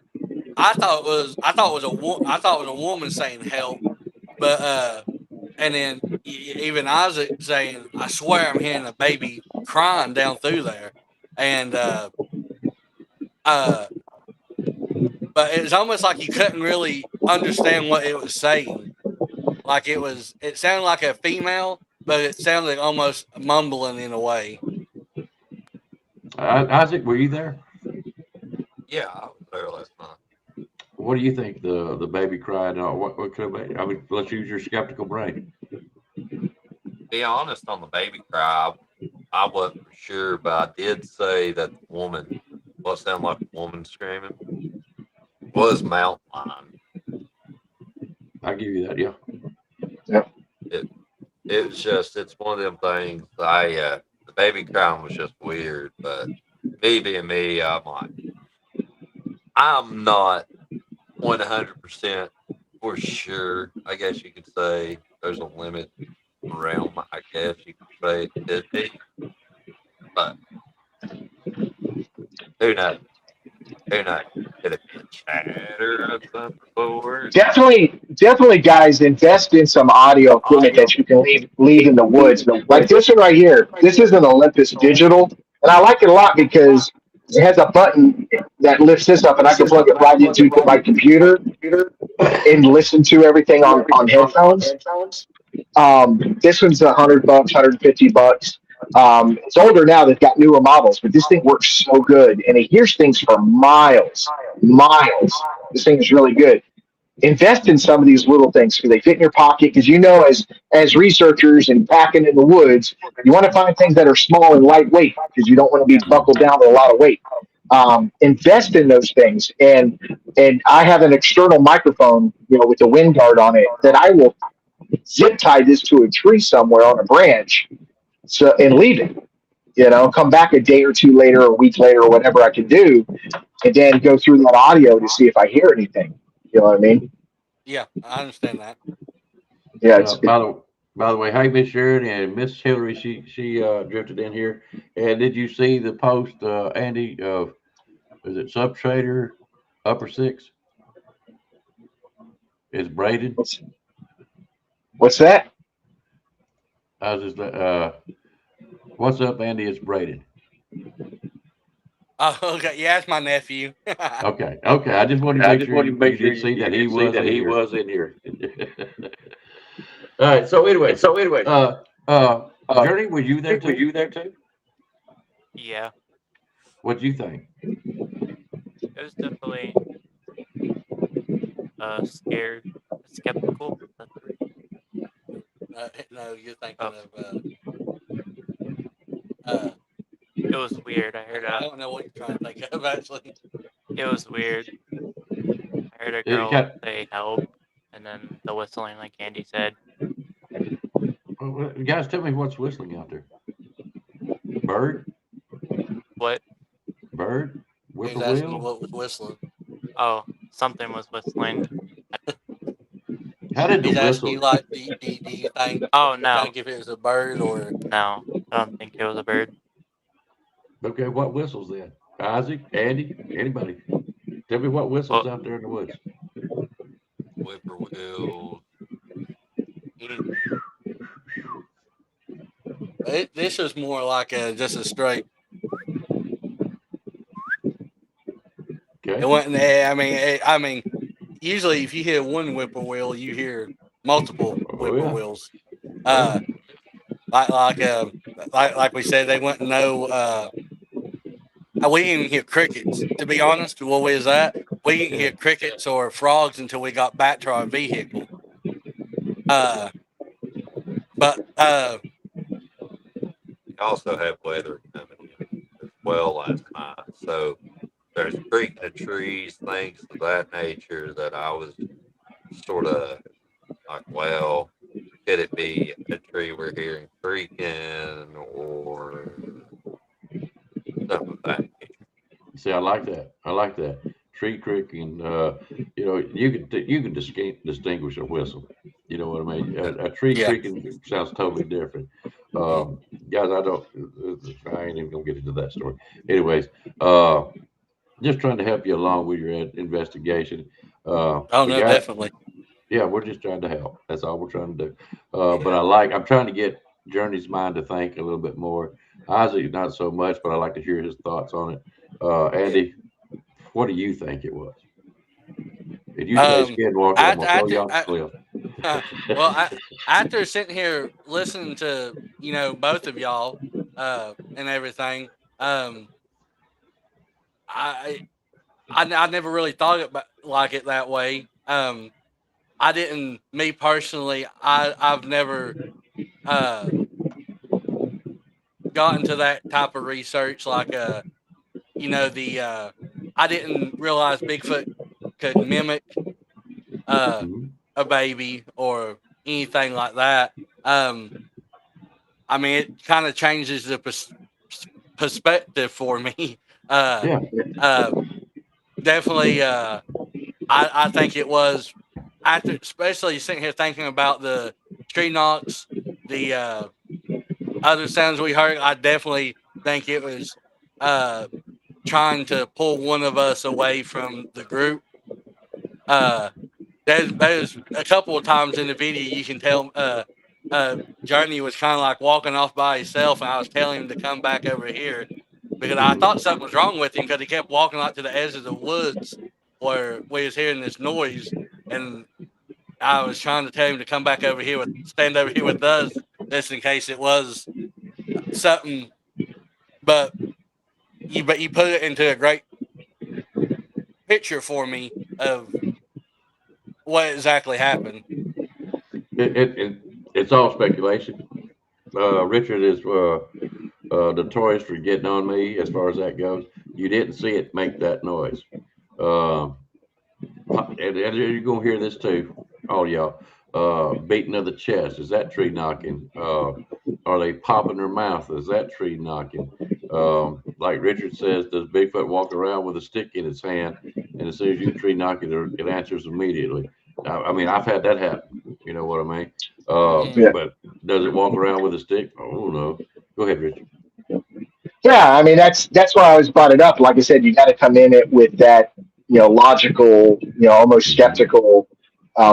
[SPEAKER 4] thought it was a woman saying help, but and then even Isaac saying, I swear I'm hearing a baby crying down through there, and but it's almost like you couldn't really understand what it was saying. Like it sounded like a female, but it sounded almost mumbling in a way.
[SPEAKER 1] Isaac, were you there?
[SPEAKER 3] Yeah, I was there last night.
[SPEAKER 1] What do you think the baby cried? What could it be? I mean, let's use your skeptical brain.
[SPEAKER 3] Be honest, on the baby cry, I wasn't for sure, but I did say that the woman, what sounded like a woman screaming, was mountain lion.
[SPEAKER 1] I'll give you that, yeah.
[SPEAKER 3] It's one of them things. The baby crying was just weird, but me being me, I'm not 100% for sure. I guess you could say there's a limit realm. I guess you could say it could be, but who knows? Who knows? Could it be a chatter of some sort?
[SPEAKER 2] Definitely, guys, invest in some audio equipment that you can leave in the woods. Like this one right here. This is an Olympus Digital, and I like it a lot because it has a button that lifts this up, and I can plug it right into my computer and listen to everything on headphones. This one's $100, $150. It's older now. They've got newer models, but this thing works so good, and it hears things for miles. This thing is really good. Invest in some of these little things because they fit in your pocket. Because as researchers and packing in the woods, you want to find things that are small and lightweight because you don't want to be buckled down with a lot of weight. Invest in those things, and I have an external microphone, with a wind guard on it that I will zip tie this to a tree somewhere on a branch, and leave it. Come back a day or two later, a week later, or whatever I can do, and then go through that audio to see if I hear anything. You know what I mean?
[SPEAKER 4] Yeah, I understand that.
[SPEAKER 2] Yeah.
[SPEAKER 1] By the way, hey, Miss Sharon and Miss Hillary, she drifted in here. And did you see the post, Andy, of, is it Subtrader Upper Six? It's braided.
[SPEAKER 2] What's that?
[SPEAKER 1] I was just, what's up, Andy? It's braided.
[SPEAKER 4] Oh, okay. Yeah, it's my nephew.
[SPEAKER 1] Okay. I just wanted to make sure you see that he was in here. All right. So anyway, Journey, were you there too?
[SPEAKER 5] Yeah,
[SPEAKER 1] What'd you think?
[SPEAKER 5] it was definitely scared, skeptical.
[SPEAKER 4] No, you're thinking of
[SPEAKER 5] It was weird. I heard
[SPEAKER 4] I don't know what you're trying to think of actually.
[SPEAKER 5] it was weird. I heard a
[SPEAKER 1] It
[SPEAKER 5] girl
[SPEAKER 1] got,
[SPEAKER 5] say help, and then the whistling, like Andy said.
[SPEAKER 1] guys, tell me what's whistling out there. Bird,
[SPEAKER 5] What?
[SPEAKER 1] bird,
[SPEAKER 4] He was asking you
[SPEAKER 1] whippoorwill.
[SPEAKER 4] what was whistling.
[SPEAKER 5] Oh, something was whistling.
[SPEAKER 1] How did the
[SPEAKER 4] He's asking
[SPEAKER 1] whistle?
[SPEAKER 4] you like, do you think?
[SPEAKER 5] Oh no,
[SPEAKER 4] Think if it was a bird or
[SPEAKER 5] no, I don't think it was a bird.
[SPEAKER 1] Okay, what whistles then? Isaac, Andy, anybody? Tell me what whistles
[SPEAKER 5] Well,
[SPEAKER 1] out there in the woods.
[SPEAKER 3] Whippoorwill.
[SPEAKER 4] this was more like just a straight.
[SPEAKER 1] Okay.
[SPEAKER 4] It wasn't. I mean, usually if you hear one whippoorwill, you hear multiple
[SPEAKER 1] Oh yeah.
[SPEAKER 4] whippoorwills. Like we said, they wouldn't know. We didn't even hear crickets. To be honest, what was that? We didn't hear crickets or frogs until we got back to our vehicle. But
[SPEAKER 3] We also have weather coming in as well last night. So there's creaking of trees, things of that nature that I was sort of like, well, could it be a tree we're hearing creaking or something of that nature?
[SPEAKER 1] See, I like that. I like that. Tree creaking. You know, you can distinguish a whistle. You know what I mean? A tree
[SPEAKER 4] Yeah.
[SPEAKER 1] creaking sounds totally different. Guys, I ain't even gonna get into that story. Anyways, just trying to help you along with your investigation.
[SPEAKER 4] oh
[SPEAKER 1] But
[SPEAKER 4] no,
[SPEAKER 1] guys,
[SPEAKER 4] definitely.
[SPEAKER 1] yeah, we're just trying to help. That's all we're trying to do. But I'm trying to get Journey's mind to think a little bit more. Ozzie, not so much, but I like to hear his thoughts on it. Andy, what do you think it was? If you say Skinwalker, I'm gonna throw you off the cliff.
[SPEAKER 4] After sitting here listening to both of y'all and everything, I never really thought it like it that way. I didn't. Me personally, I've never gotten to that type of research. Like I didn't realize Bigfoot could mimic
[SPEAKER 1] Mhm.
[SPEAKER 4] a baby or anything like that. I mean, it kind of changes the perspective for me.
[SPEAKER 1] Yeah.
[SPEAKER 4] Definitely, I think it was after, especially sitting here thinking about the tree knocks, the other sounds we heard. I definitely think it was trying to pull one of us away from the group. There's a couple of times in the video you can tell Journey was kind of like walking off by himself, and I was telling him to come back over here because I thought something was wrong with him because he kept walking out to the edge of the woods where we was hearing this noise, and I was trying to tell him to come back over here stand over here with us just in case it was something. But you put it into a great picture for me of what exactly happened.
[SPEAKER 1] It's all speculation. Richard is notorious for getting on me as far as that goes. You didn't see it make that noise. And you're gonna hear this too, all y'all. Beating of the chest, is that tree knocking? Are they popping their mouth? Is that tree knocking? Like Richard says, does Bigfoot walk around with a stick in his hand, and as soon as you tree knock it, it answers immediately? I mean, I've had that happen. You know what I mean?
[SPEAKER 2] Yeah.
[SPEAKER 1] But does it walk around with a stick? Oh no. Go ahead, Richard.
[SPEAKER 2] Yeah, I mean that's why I always brought it up. Like I said, you got to come in it with that logical, almost skeptical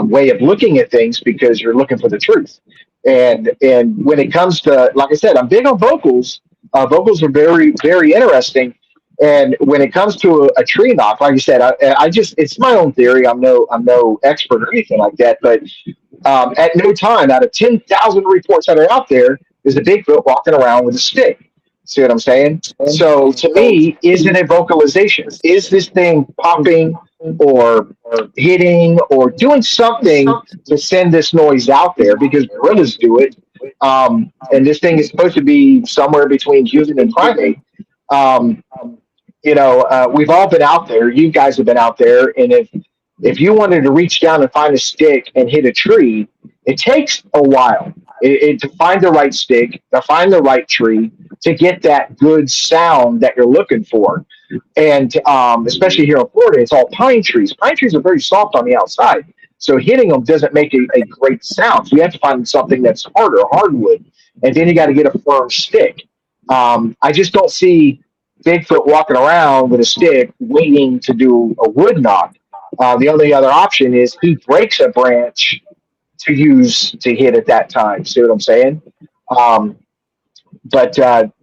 [SPEAKER 2] way of looking at things because you're looking for the truth. And when it comes to, like I said, I'm big on vocals. Vocals are very very interesting. And when it comes to a tree knock, like I said, I just it's my own theory. I'm no expert or anything like that, but at no time out of 10,000 reports that are out there is a Bigfoot walking around with a stick. See what I'm saying? So to me, is it a vocalization? Is this thing popping or hitting or doing something to send this noise out there? Because gorillas do it. and this thing is supposed to be somewhere between human and primate. Um, we've all been out there. You guys have been out there, and if you wanted to reach down and find a stick and hit a tree, it takes a while to find the right stick, to find the right tree, to get that good sound that you're looking for. And especially here in Florida, it's all pine trees. Pine trees are very soft on the outside, so hitting them doesn't make a great sound. So you have to find something that's harder, hardwood, and then you got to get a firm stick. I just don't see Bigfoot walking around with a stick waiting to do a wood knock. The only other option is he breaks a branch to use to hit at that time. See what I'm saying? But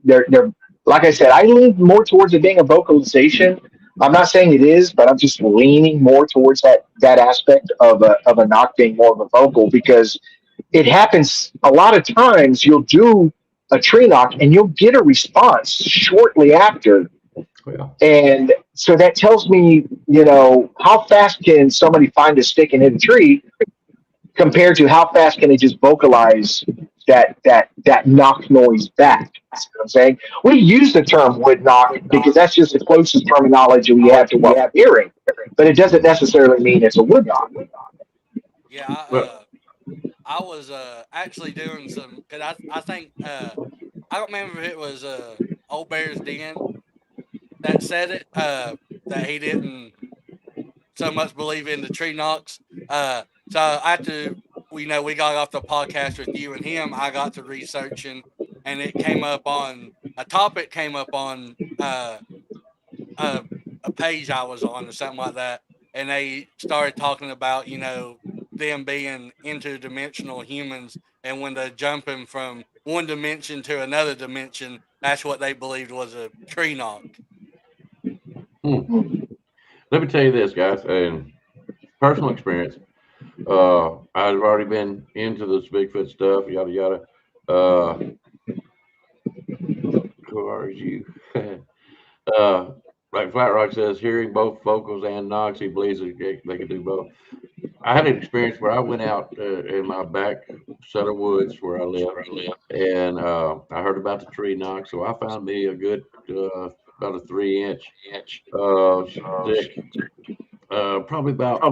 [SPEAKER 2] they're like I said, I lean more towards it being a vocalization. I'm not saying it is, but I'm just leaning more towards that aspect of a knock being more of a vocal, because it happens a lot of times. You'll do a tree knock and you'll get a response shortly after.
[SPEAKER 1] Yeah.
[SPEAKER 2] And so that tells me, how fast can somebody find a stick and hit a tree compared to how fast can they just vocalize that knock noise back. That's what I'm saying. We use the term wood knock because that's just the closest terminology we have to what we're hearing, but it doesn't necessarily mean it's a wood knock.
[SPEAKER 4] Yeah, I was actually doing some, because I think, I don't remember if it was Old Bear's Den that said it, that he didn't so much believe in the tree knocks. So after we got off the podcast with you and him, I got to researching, and it came up on a topic came up on a page I was on or something like that, and they started talking about them being interdimensional humans, and when they're jumping from one dimension to another dimension, that's what they believed was a tree knock.
[SPEAKER 1] Let me tell you this, guys, and personal experience. I've already been into this Bigfoot stuff, yada yada. Who are you? Like Flat Rock says, hearing both vocals and knocks, he believes they can do both. I had an experience where I went out in my back set of woods where I live, and I heard about the tree knock, so I found me a good about a 3-inch stick. Probably about I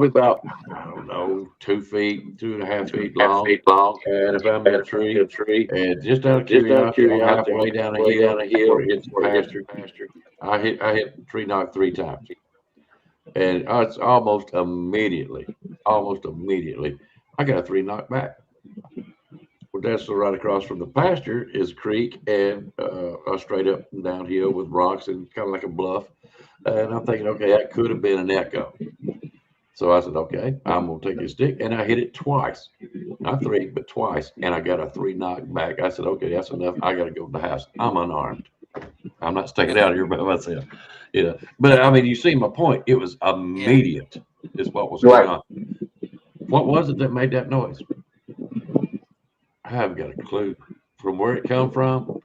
[SPEAKER 1] don't know 2 feet, 2.5 feet long. And if I'm in a tree, and just out of curiosity, I'm halfway down a hill before it hits the pasture. I hit tree knock 3 times, and it's almost immediately, I got a 3 knock back. Well, that's right across from the pasture is a creek and a straight up and down hill with rocks and kind of like a bluff. And I'm thinking, okay, that could have been an echo. So I said, okay, I'm going to take a stick. And I hit it twice. Not 3, but twice. And I got a 3 knock back. I said, okay, that's enough. I got to go to the house. I'm unarmed. I'm not sticking out here by myself. But I mean, you see my point. It was immediate, is what was going on. What was it that made that noise? I haven't got a clue. From where it come from,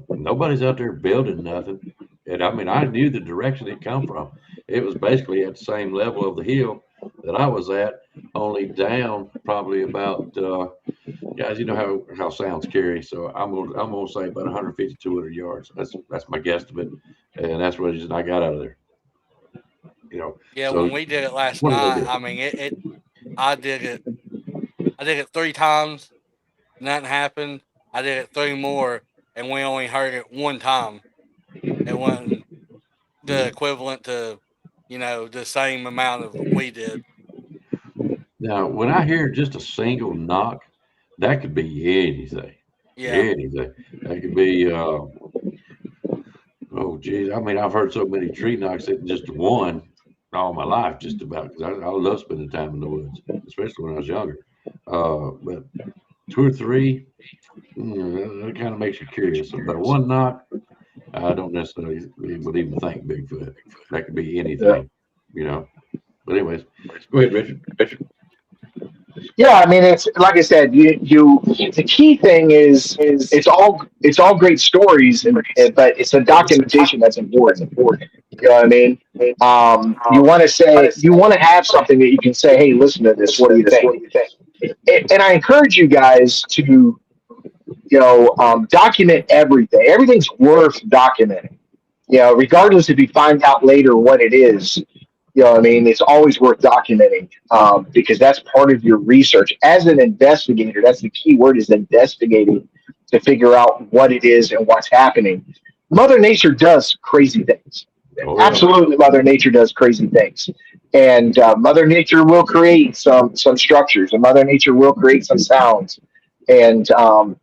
[SPEAKER 1] nobody's out there building nothing. And I mean, I knew the direction it come from. It was basically at the same level of the hill that I was at, only down probably about, guys, you know how sounds carry. So I'm gonna say about 150, 200 yards. That's my guesstimate, and that's what I got out of there.
[SPEAKER 4] Yeah,
[SPEAKER 1] so
[SPEAKER 4] when we did it last night, I mean, I did it 3 times, nothing happened. I did it 3 more, and we only heard it 1 time. It wasn't the equivalent to, the same amount of we did.
[SPEAKER 1] Now, when I hear just a single knock, that could be anything.
[SPEAKER 4] Yeah.
[SPEAKER 1] Anything. That could be, oh, geez. I mean, I've heard so many tree knocks that just one all my life, just about, because I love spending time in the woods, especially when I was younger. But 2 or 3, that kind of makes you curious. But 1 knock, I don't necessarily would even think Bigfoot. That could be anything, But anyways, go ahead, Richard.
[SPEAKER 2] Yeah, I mean, it's like I said. The key thing is it's all great stories, but it's the documentation that's important. You know what I mean? You want to have something that you can say, "Hey, listen to this. What do you think?" And I encourage you guys to document everything. Everything's worth documenting. Regardless if you find out later what it is. What I mean? It's always worth documenting because that's part of your research. As an investigator, that's the key word, is investigating to figure out what it is and what's happening. Mother Nature does crazy things.
[SPEAKER 1] Oh, yeah.
[SPEAKER 2] Absolutely, Mother Nature does crazy things. And Mother Nature will create some structures, and Mother Nature will create some sounds. And like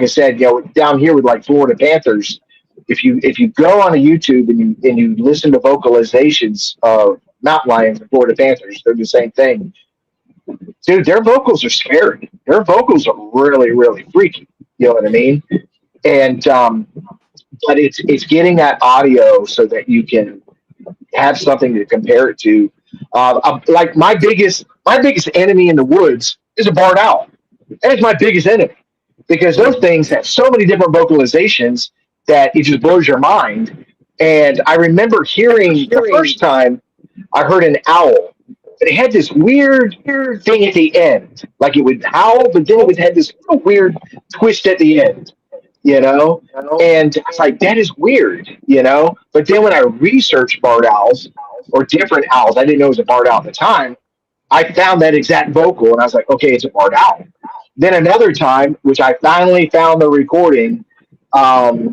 [SPEAKER 2] I said, down here with like Florida Panthers, if you go on a YouTube and you listen to vocalizations of mountain lions and Florida Panthers, they're the same thing. Dude, their vocals are scary. Their vocals are really, really freaky. You know what I mean? And but it's getting that audio so that you can have something to compare it to. Like my biggest enemy in the woods is a barred owl. That is my biggest enemy because those things have so many different vocalizations that it just blows your mind. And I remember hearing the first time I heard an owl, but it had this weird thing at the end, like it would howl, but then it would have this little weird twist at the end. And I was like, that is weird, But then when I researched barred owls or different owls, I didn't know it was a barred owl at the time. I found that exact vocal, and I was like, okay, it's a barred owl. Then another time, which I finally found the recording, I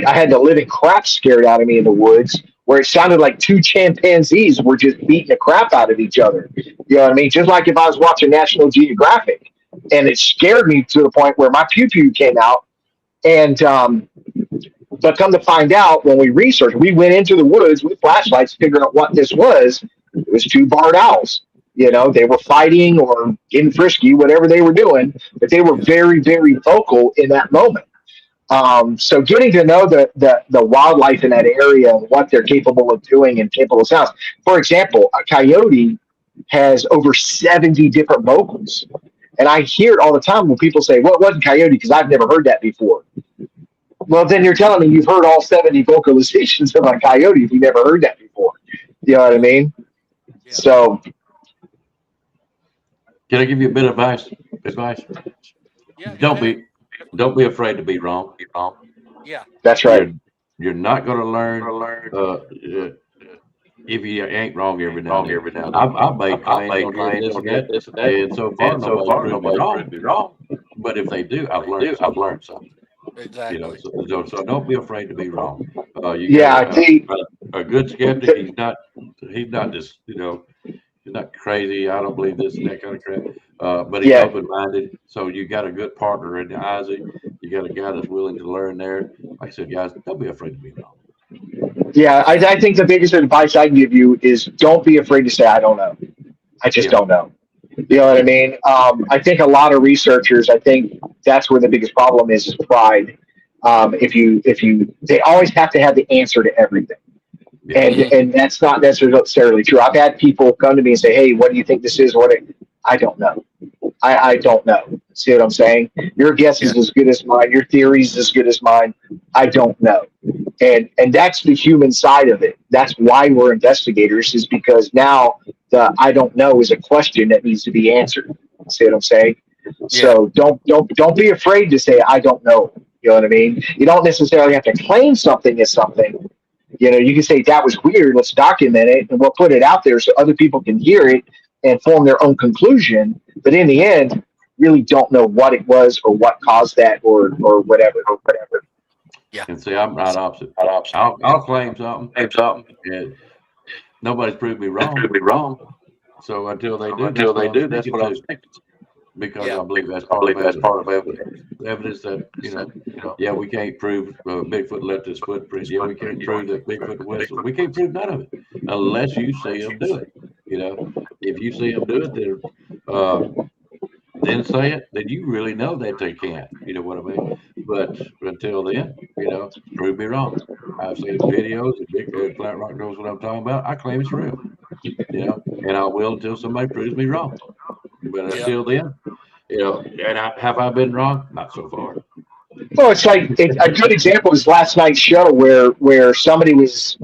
[SPEAKER 2] had the living crap scared out of me in the woods, where it sounded like two chimpanzees were just beating the crap out of each other. You know what I mean? Just like if I was watching National Geographic, and it scared me to the point where my pew-pew came out. And but come to find out, when we researched, we went into the woods with flashlights, figuring out what this was. It was two barred owls. They were fighting or getting frisky, whatever they were doing, but they were very, very vocal in that moment. So getting to know the wildlife in that area and what they're capable of doing and capable of sounds. For example, a coyote has over 70 different vocals. And I hear it all the time when people say, well, it wasn't coyote because I've never heard that before. Well, then you're telling me you've heard all 70 vocalizations of a coyote if you've never heard that before. You know what I mean?
[SPEAKER 4] Yeah.
[SPEAKER 2] So.
[SPEAKER 1] Can I give you a bit of advice?
[SPEAKER 4] Yeah.
[SPEAKER 1] Don't be afraid to be wrong.
[SPEAKER 4] Yeah.
[SPEAKER 2] That's right.
[SPEAKER 1] You're not going to learn if you ain't wrong every now and then. I've made claims on this and that, and so far nobody's proved me wrong. But if they do, I've learned something.
[SPEAKER 4] Exactly.
[SPEAKER 1] So don't be afraid to be wrong.
[SPEAKER 2] A
[SPEAKER 1] good skeptic. He's not just he's not crazy. I don't believe this and that kind of crap. But he's open-minded. So you got a good partner in Ozzie. You got a guy that's willing to learn there. Like I said, guys, don't be afraid to be wrong.
[SPEAKER 2] Yeah, I think the biggest advice I can give you is don't be afraid to say, I don't know. I just don't know. You know what I mean? I think a lot of researchers, I think that's where the biggest problem is pride. They always have to have the answer to everything. Yeah. And that's not necessarily true. I've had people come to me and say, hey, what do you think this is? I don't know. I don't know. See what I'm saying? Your guess is as good as mine. Your theory is as good as mine. I don't know. And that's the human side of it. That's why we're investigators, is because now the I don't know is a question that needs to be answered. See what I'm saying? Yeah. So don't be afraid to say, I don't know. You know what I mean? You don't necessarily have to claim something as something. You can say that was weird. Let's document it, and we'll put it out there so other people can hear it and form their own conclusion. But in the end, really don't know what it was or what caused that or whatever.
[SPEAKER 1] Yeah. And see, I'm right opposite. I'll claim something. And nobody's proved me wrong. So until they do, that's what I'm thinking. Because I believe that's part of evidence. Evidence that we can't prove Bigfoot left his footprints. Yeah, we can't prove that Bigfoot whistled. We can't prove none of it unless you see them do it. If you see them do it, then say it. Then you really know that they can't. You know what I mean? But until then, prove me wrong. I've seen videos and Bigfoot Flat Rock knows what I'm talking about. I claim it's real. And I will until somebody proves me wrong. But until then, and have I been wrong? Not so far.
[SPEAKER 2] Well, it's like a good example is last night's show where somebody was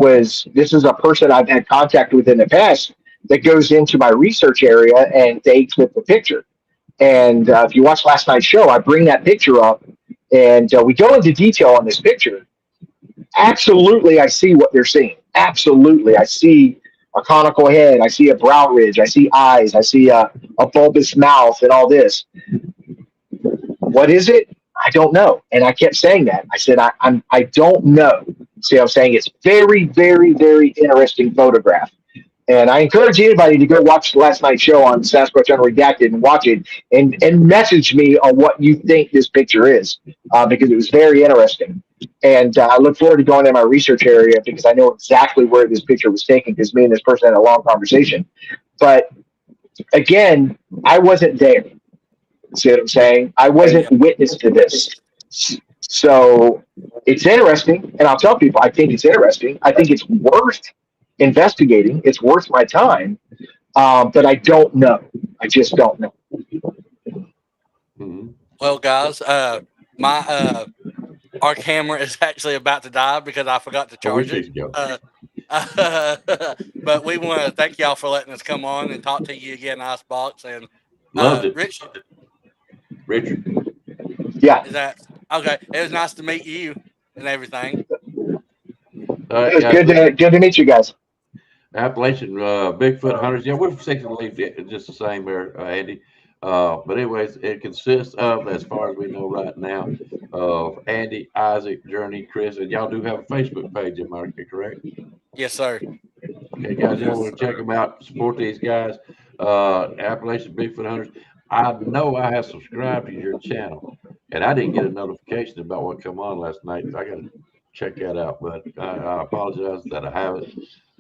[SPEAKER 2] this is a person I've had contact with in the past that goes into my research area and they clip the picture. And if you watch last night's show, I bring that picture up, and we go into detail on this picture. Absolutely, I see what they're seeing. Absolutely, I see a conical head. I see a brow ridge. I see eyes. I see a bulbous mouth and all this. What is it? I don't know. And I kept saying that. I said, I don't know. See what I'm saying? It's very, very, very interesting photograph. And I encourage anybody to go watch last night's show on Sasquatch Unredacted and watch it and message me on what you think this picture is, because it was very interesting. And I look forward to going in my research area because I know exactly where this picture was taken because me and this person had a long conversation. But again, I wasn't there. See what I'm saying? I wasn't witness to this. So it's interesting. And I'll tell people, I think it's interesting. I think it's worth investigating. It's worth my time. But I don't know. I just don't know.
[SPEAKER 4] Well, guys, our camera is actually about to die because I forgot to charge it. But we want to thank y'all for letting us come on and talk to you again, Icebox. And
[SPEAKER 1] Loved it.
[SPEAKER 4] Richard.
[SPEAKER 2] Yeah.
[SPEAKER 4] Is that okay? It was nice to meet you and everything.
[SPEAKER 2] It was good to meet you guys.
[SPEAKER 1] Appalachian Bigfoot hunters. Yeah, we're fixing to leave it just the same there, Andy. But anyways, it consists of, as far as we know right now, of Andy, Isaac, Journey, Chris, and y'all do have a Facebook page, am I correct?
[SPEAKER 4] Yes, sir.
[SPEAKER 1] Okay, guys, you want to check them out, support these guys, Appalachian Bigfoot hunters. I know I have subscribed to your channel, and I didn't get a notification about what come on last night. I got to check that out, but I apologize that I haven't.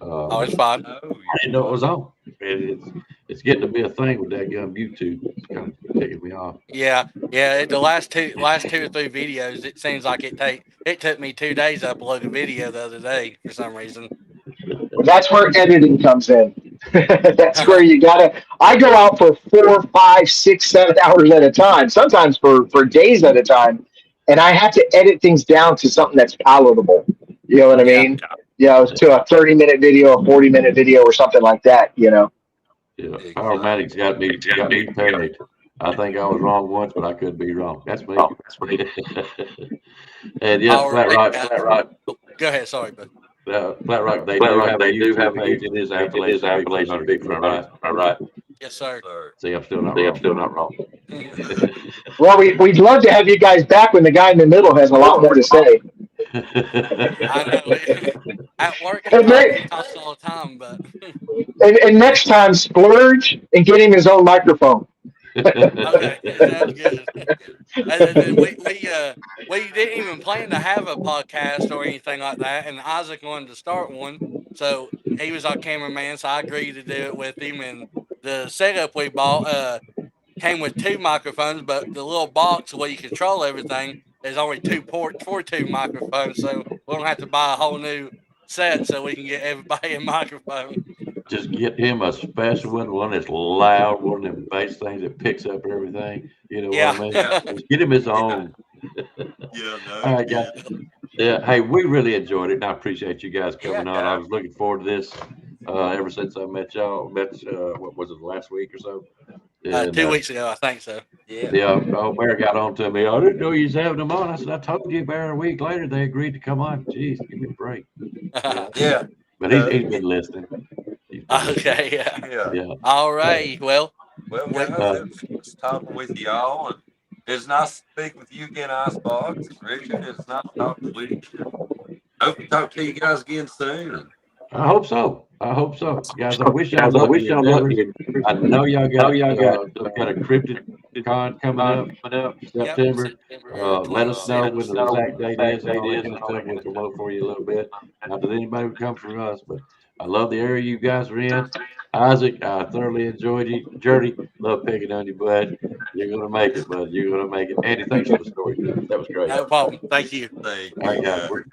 [SPEAKER 4] It's fine.
[SPEAKER 1] I didn't know it was on. It's getting to be a thing with that gun YouTube. It's kind of taking me off.
[SPEAKER 4] Yeah. The last two or three videos, it seems like it took me 2 days to upload a video the other day for some reason.
[SPEAKER 2] Well, that's where editing comes in. That's where you gotta. I go out for 4, 5, 6, 7 hours at a time. Sometimes for days at a time, and I have to edit things down to something that's palatable. You know what I mean? Yeah, to a 30-minute video, a 40-minute video, or something like that. You know.
[SPEAKER 1] Yeah, Powermatic's got me paid. I think I was wrong once, but I could be wrong. That's me. And yeah, Flat Rock.
[SPEAKER 4] Go ahead, sorry, but.
[SPEAKER 1] Flat Rock, they do have a page. It is Appalachian Bigfoot, right?
[SPEAKER 4] Yes, sir.
[SPEAKER 1] See, I'm still not wrong.
[SPEAKER 2] Well, we'd love to have you guys back when the guy in the middle has a lot more to say.
[SPEAKER 4] I know. At work, he talks all the time, but.
[SPEAKER 2] And next time, splurge and get him his own microphone.
[SPEAKER 4] Okay, sounds good. And we didn't even plan to have a podcast or anything like that, and Isaac wanted to start one, so he was our cameraman, so I agreed to do it with him. And the setup we bought came with 2 microphones, but the little box where you control everything is only 2 ports for 2 microphones, so we're gonna have to buy a whole new set so we can get everybody a microphone.
[SPEAKER 1] Just get him a special one that's loud, one of them bass things that picks up everything. You know what I mean? Just get him his own. All right, guys. Yeah, hey, we really enjoyed it, and I appreciate you guys coming on. I was looking forward to this ever since I met y'all. What was it, last week or so? And,
[SPEAKER 4] 2 weeks ago, I think so.
[SPEAKER 1] Yeah. Bear got on to me. I didn't know you was having them on. I said, I told you, Bear. A week later, they agreed to come on. Jeez, give me a break.
[SPEAKER 3] Yeah.
[SPEAKER 1] But he's been listening.
[SPEAKER 4] Okay,
[SPEAKER 3] Yeah.
[SPEAKER 4] All right. Well,
[SPEAKER 3] guys, it's talking with y'all, and it's nice to speak with you again, Icebox. Richard, it's nice to talk with you. Hope to talk to you guys again soon.
[SPEAKER 1] I hope so, guys. I wish y'all lucky. I know y'all got a cryptid con coming up September. Let us know when the exact date is. We'll promote for you a little bit. Not that anybody would come from us, but I love the area you guys are in. Isaac, I thoroughly enjoyed you. Journey, love picking on you, bud. You're gonna make it, bud. You're gonna make it. Andy, thanks for the story. That was great.
[SPEAKER 4] No problem. Thank you.
[SPEAKER 1] All right, guys. We'll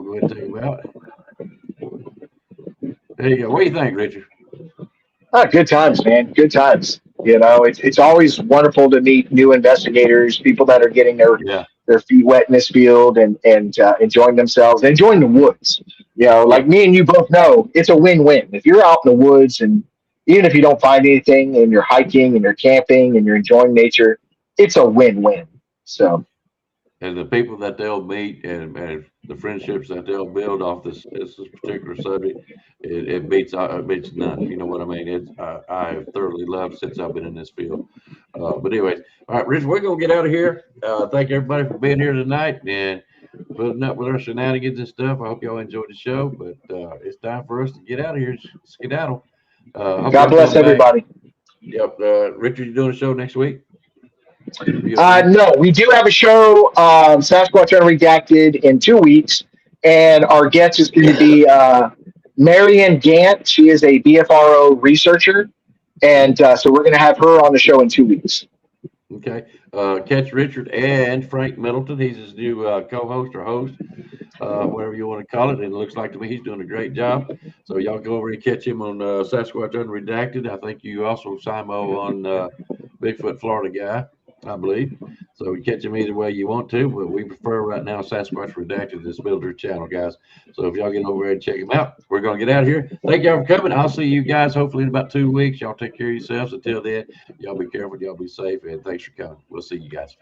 [SPEAKER 1] go ahead and take you out. There you go. What do you think, Richard?
[SPEAKER 2] Good times, man. Good times. You know, it's always wonderful to meet new investigators, people that are getting their feet wet in this field and enjoying themselves, enjoying the woods. You know, like me and you both know, it's a win-win. If you're out in the woods and even if you don't find anything and you're hiking and you're camping and you're enjoying nature, it's a win-win. So
[SPEAKER 1] And the people that they'll meet and the friendships that they'll build off this particular subject, it beats none. You know what I mean? I have thoroughly loved since I've been in this field. But anyways, all right, Rich, we're gonna get out of here. Thank everybody for being here tonight and putting up with our shenanigans and stuff. I hope y'all enjoyed the show, but it's time for us to get out of here. Skedaddle. Hope
[SPEAKER 2] God
[SPEAKER 1] y'all
[SPEAKER 2] bless
[SPEAKER 1] come back.
[SPEAKER 2] everybody.
[SPEAKER 1] Yep. Richard, you doing a show next week?
[SPEAKER 2] No, we do have a show, Sasquatch Unredacted, in 2 weeks, and our guest is going to be Marianne Gant. She is a BFRO researcher, and so we're going to have her on the show in 2 weeks.
[SPEAKER 1] Okay. Catch Richard and Frank Middleton. He's his new co-host or host, whatever you want to call it. And it looks like to me he's doing a great job. So y'all go over and catch him on Sasquatch Unredacted. I think you also Simo on Bigfoot Florida Guy, I believe. So you catch him either way you want to, but we prefer right now Sasquatch Redacted, this builder channel, guys. So if y'all get over there and check him out, we're going to get out of here. Thank y'all for coming. I'll see you guys hopefully in about 2 weeks. Y'all take care of yourselves. Until then, y'all be careful, y'all be safe, and thanks for coming. We'll see you guys.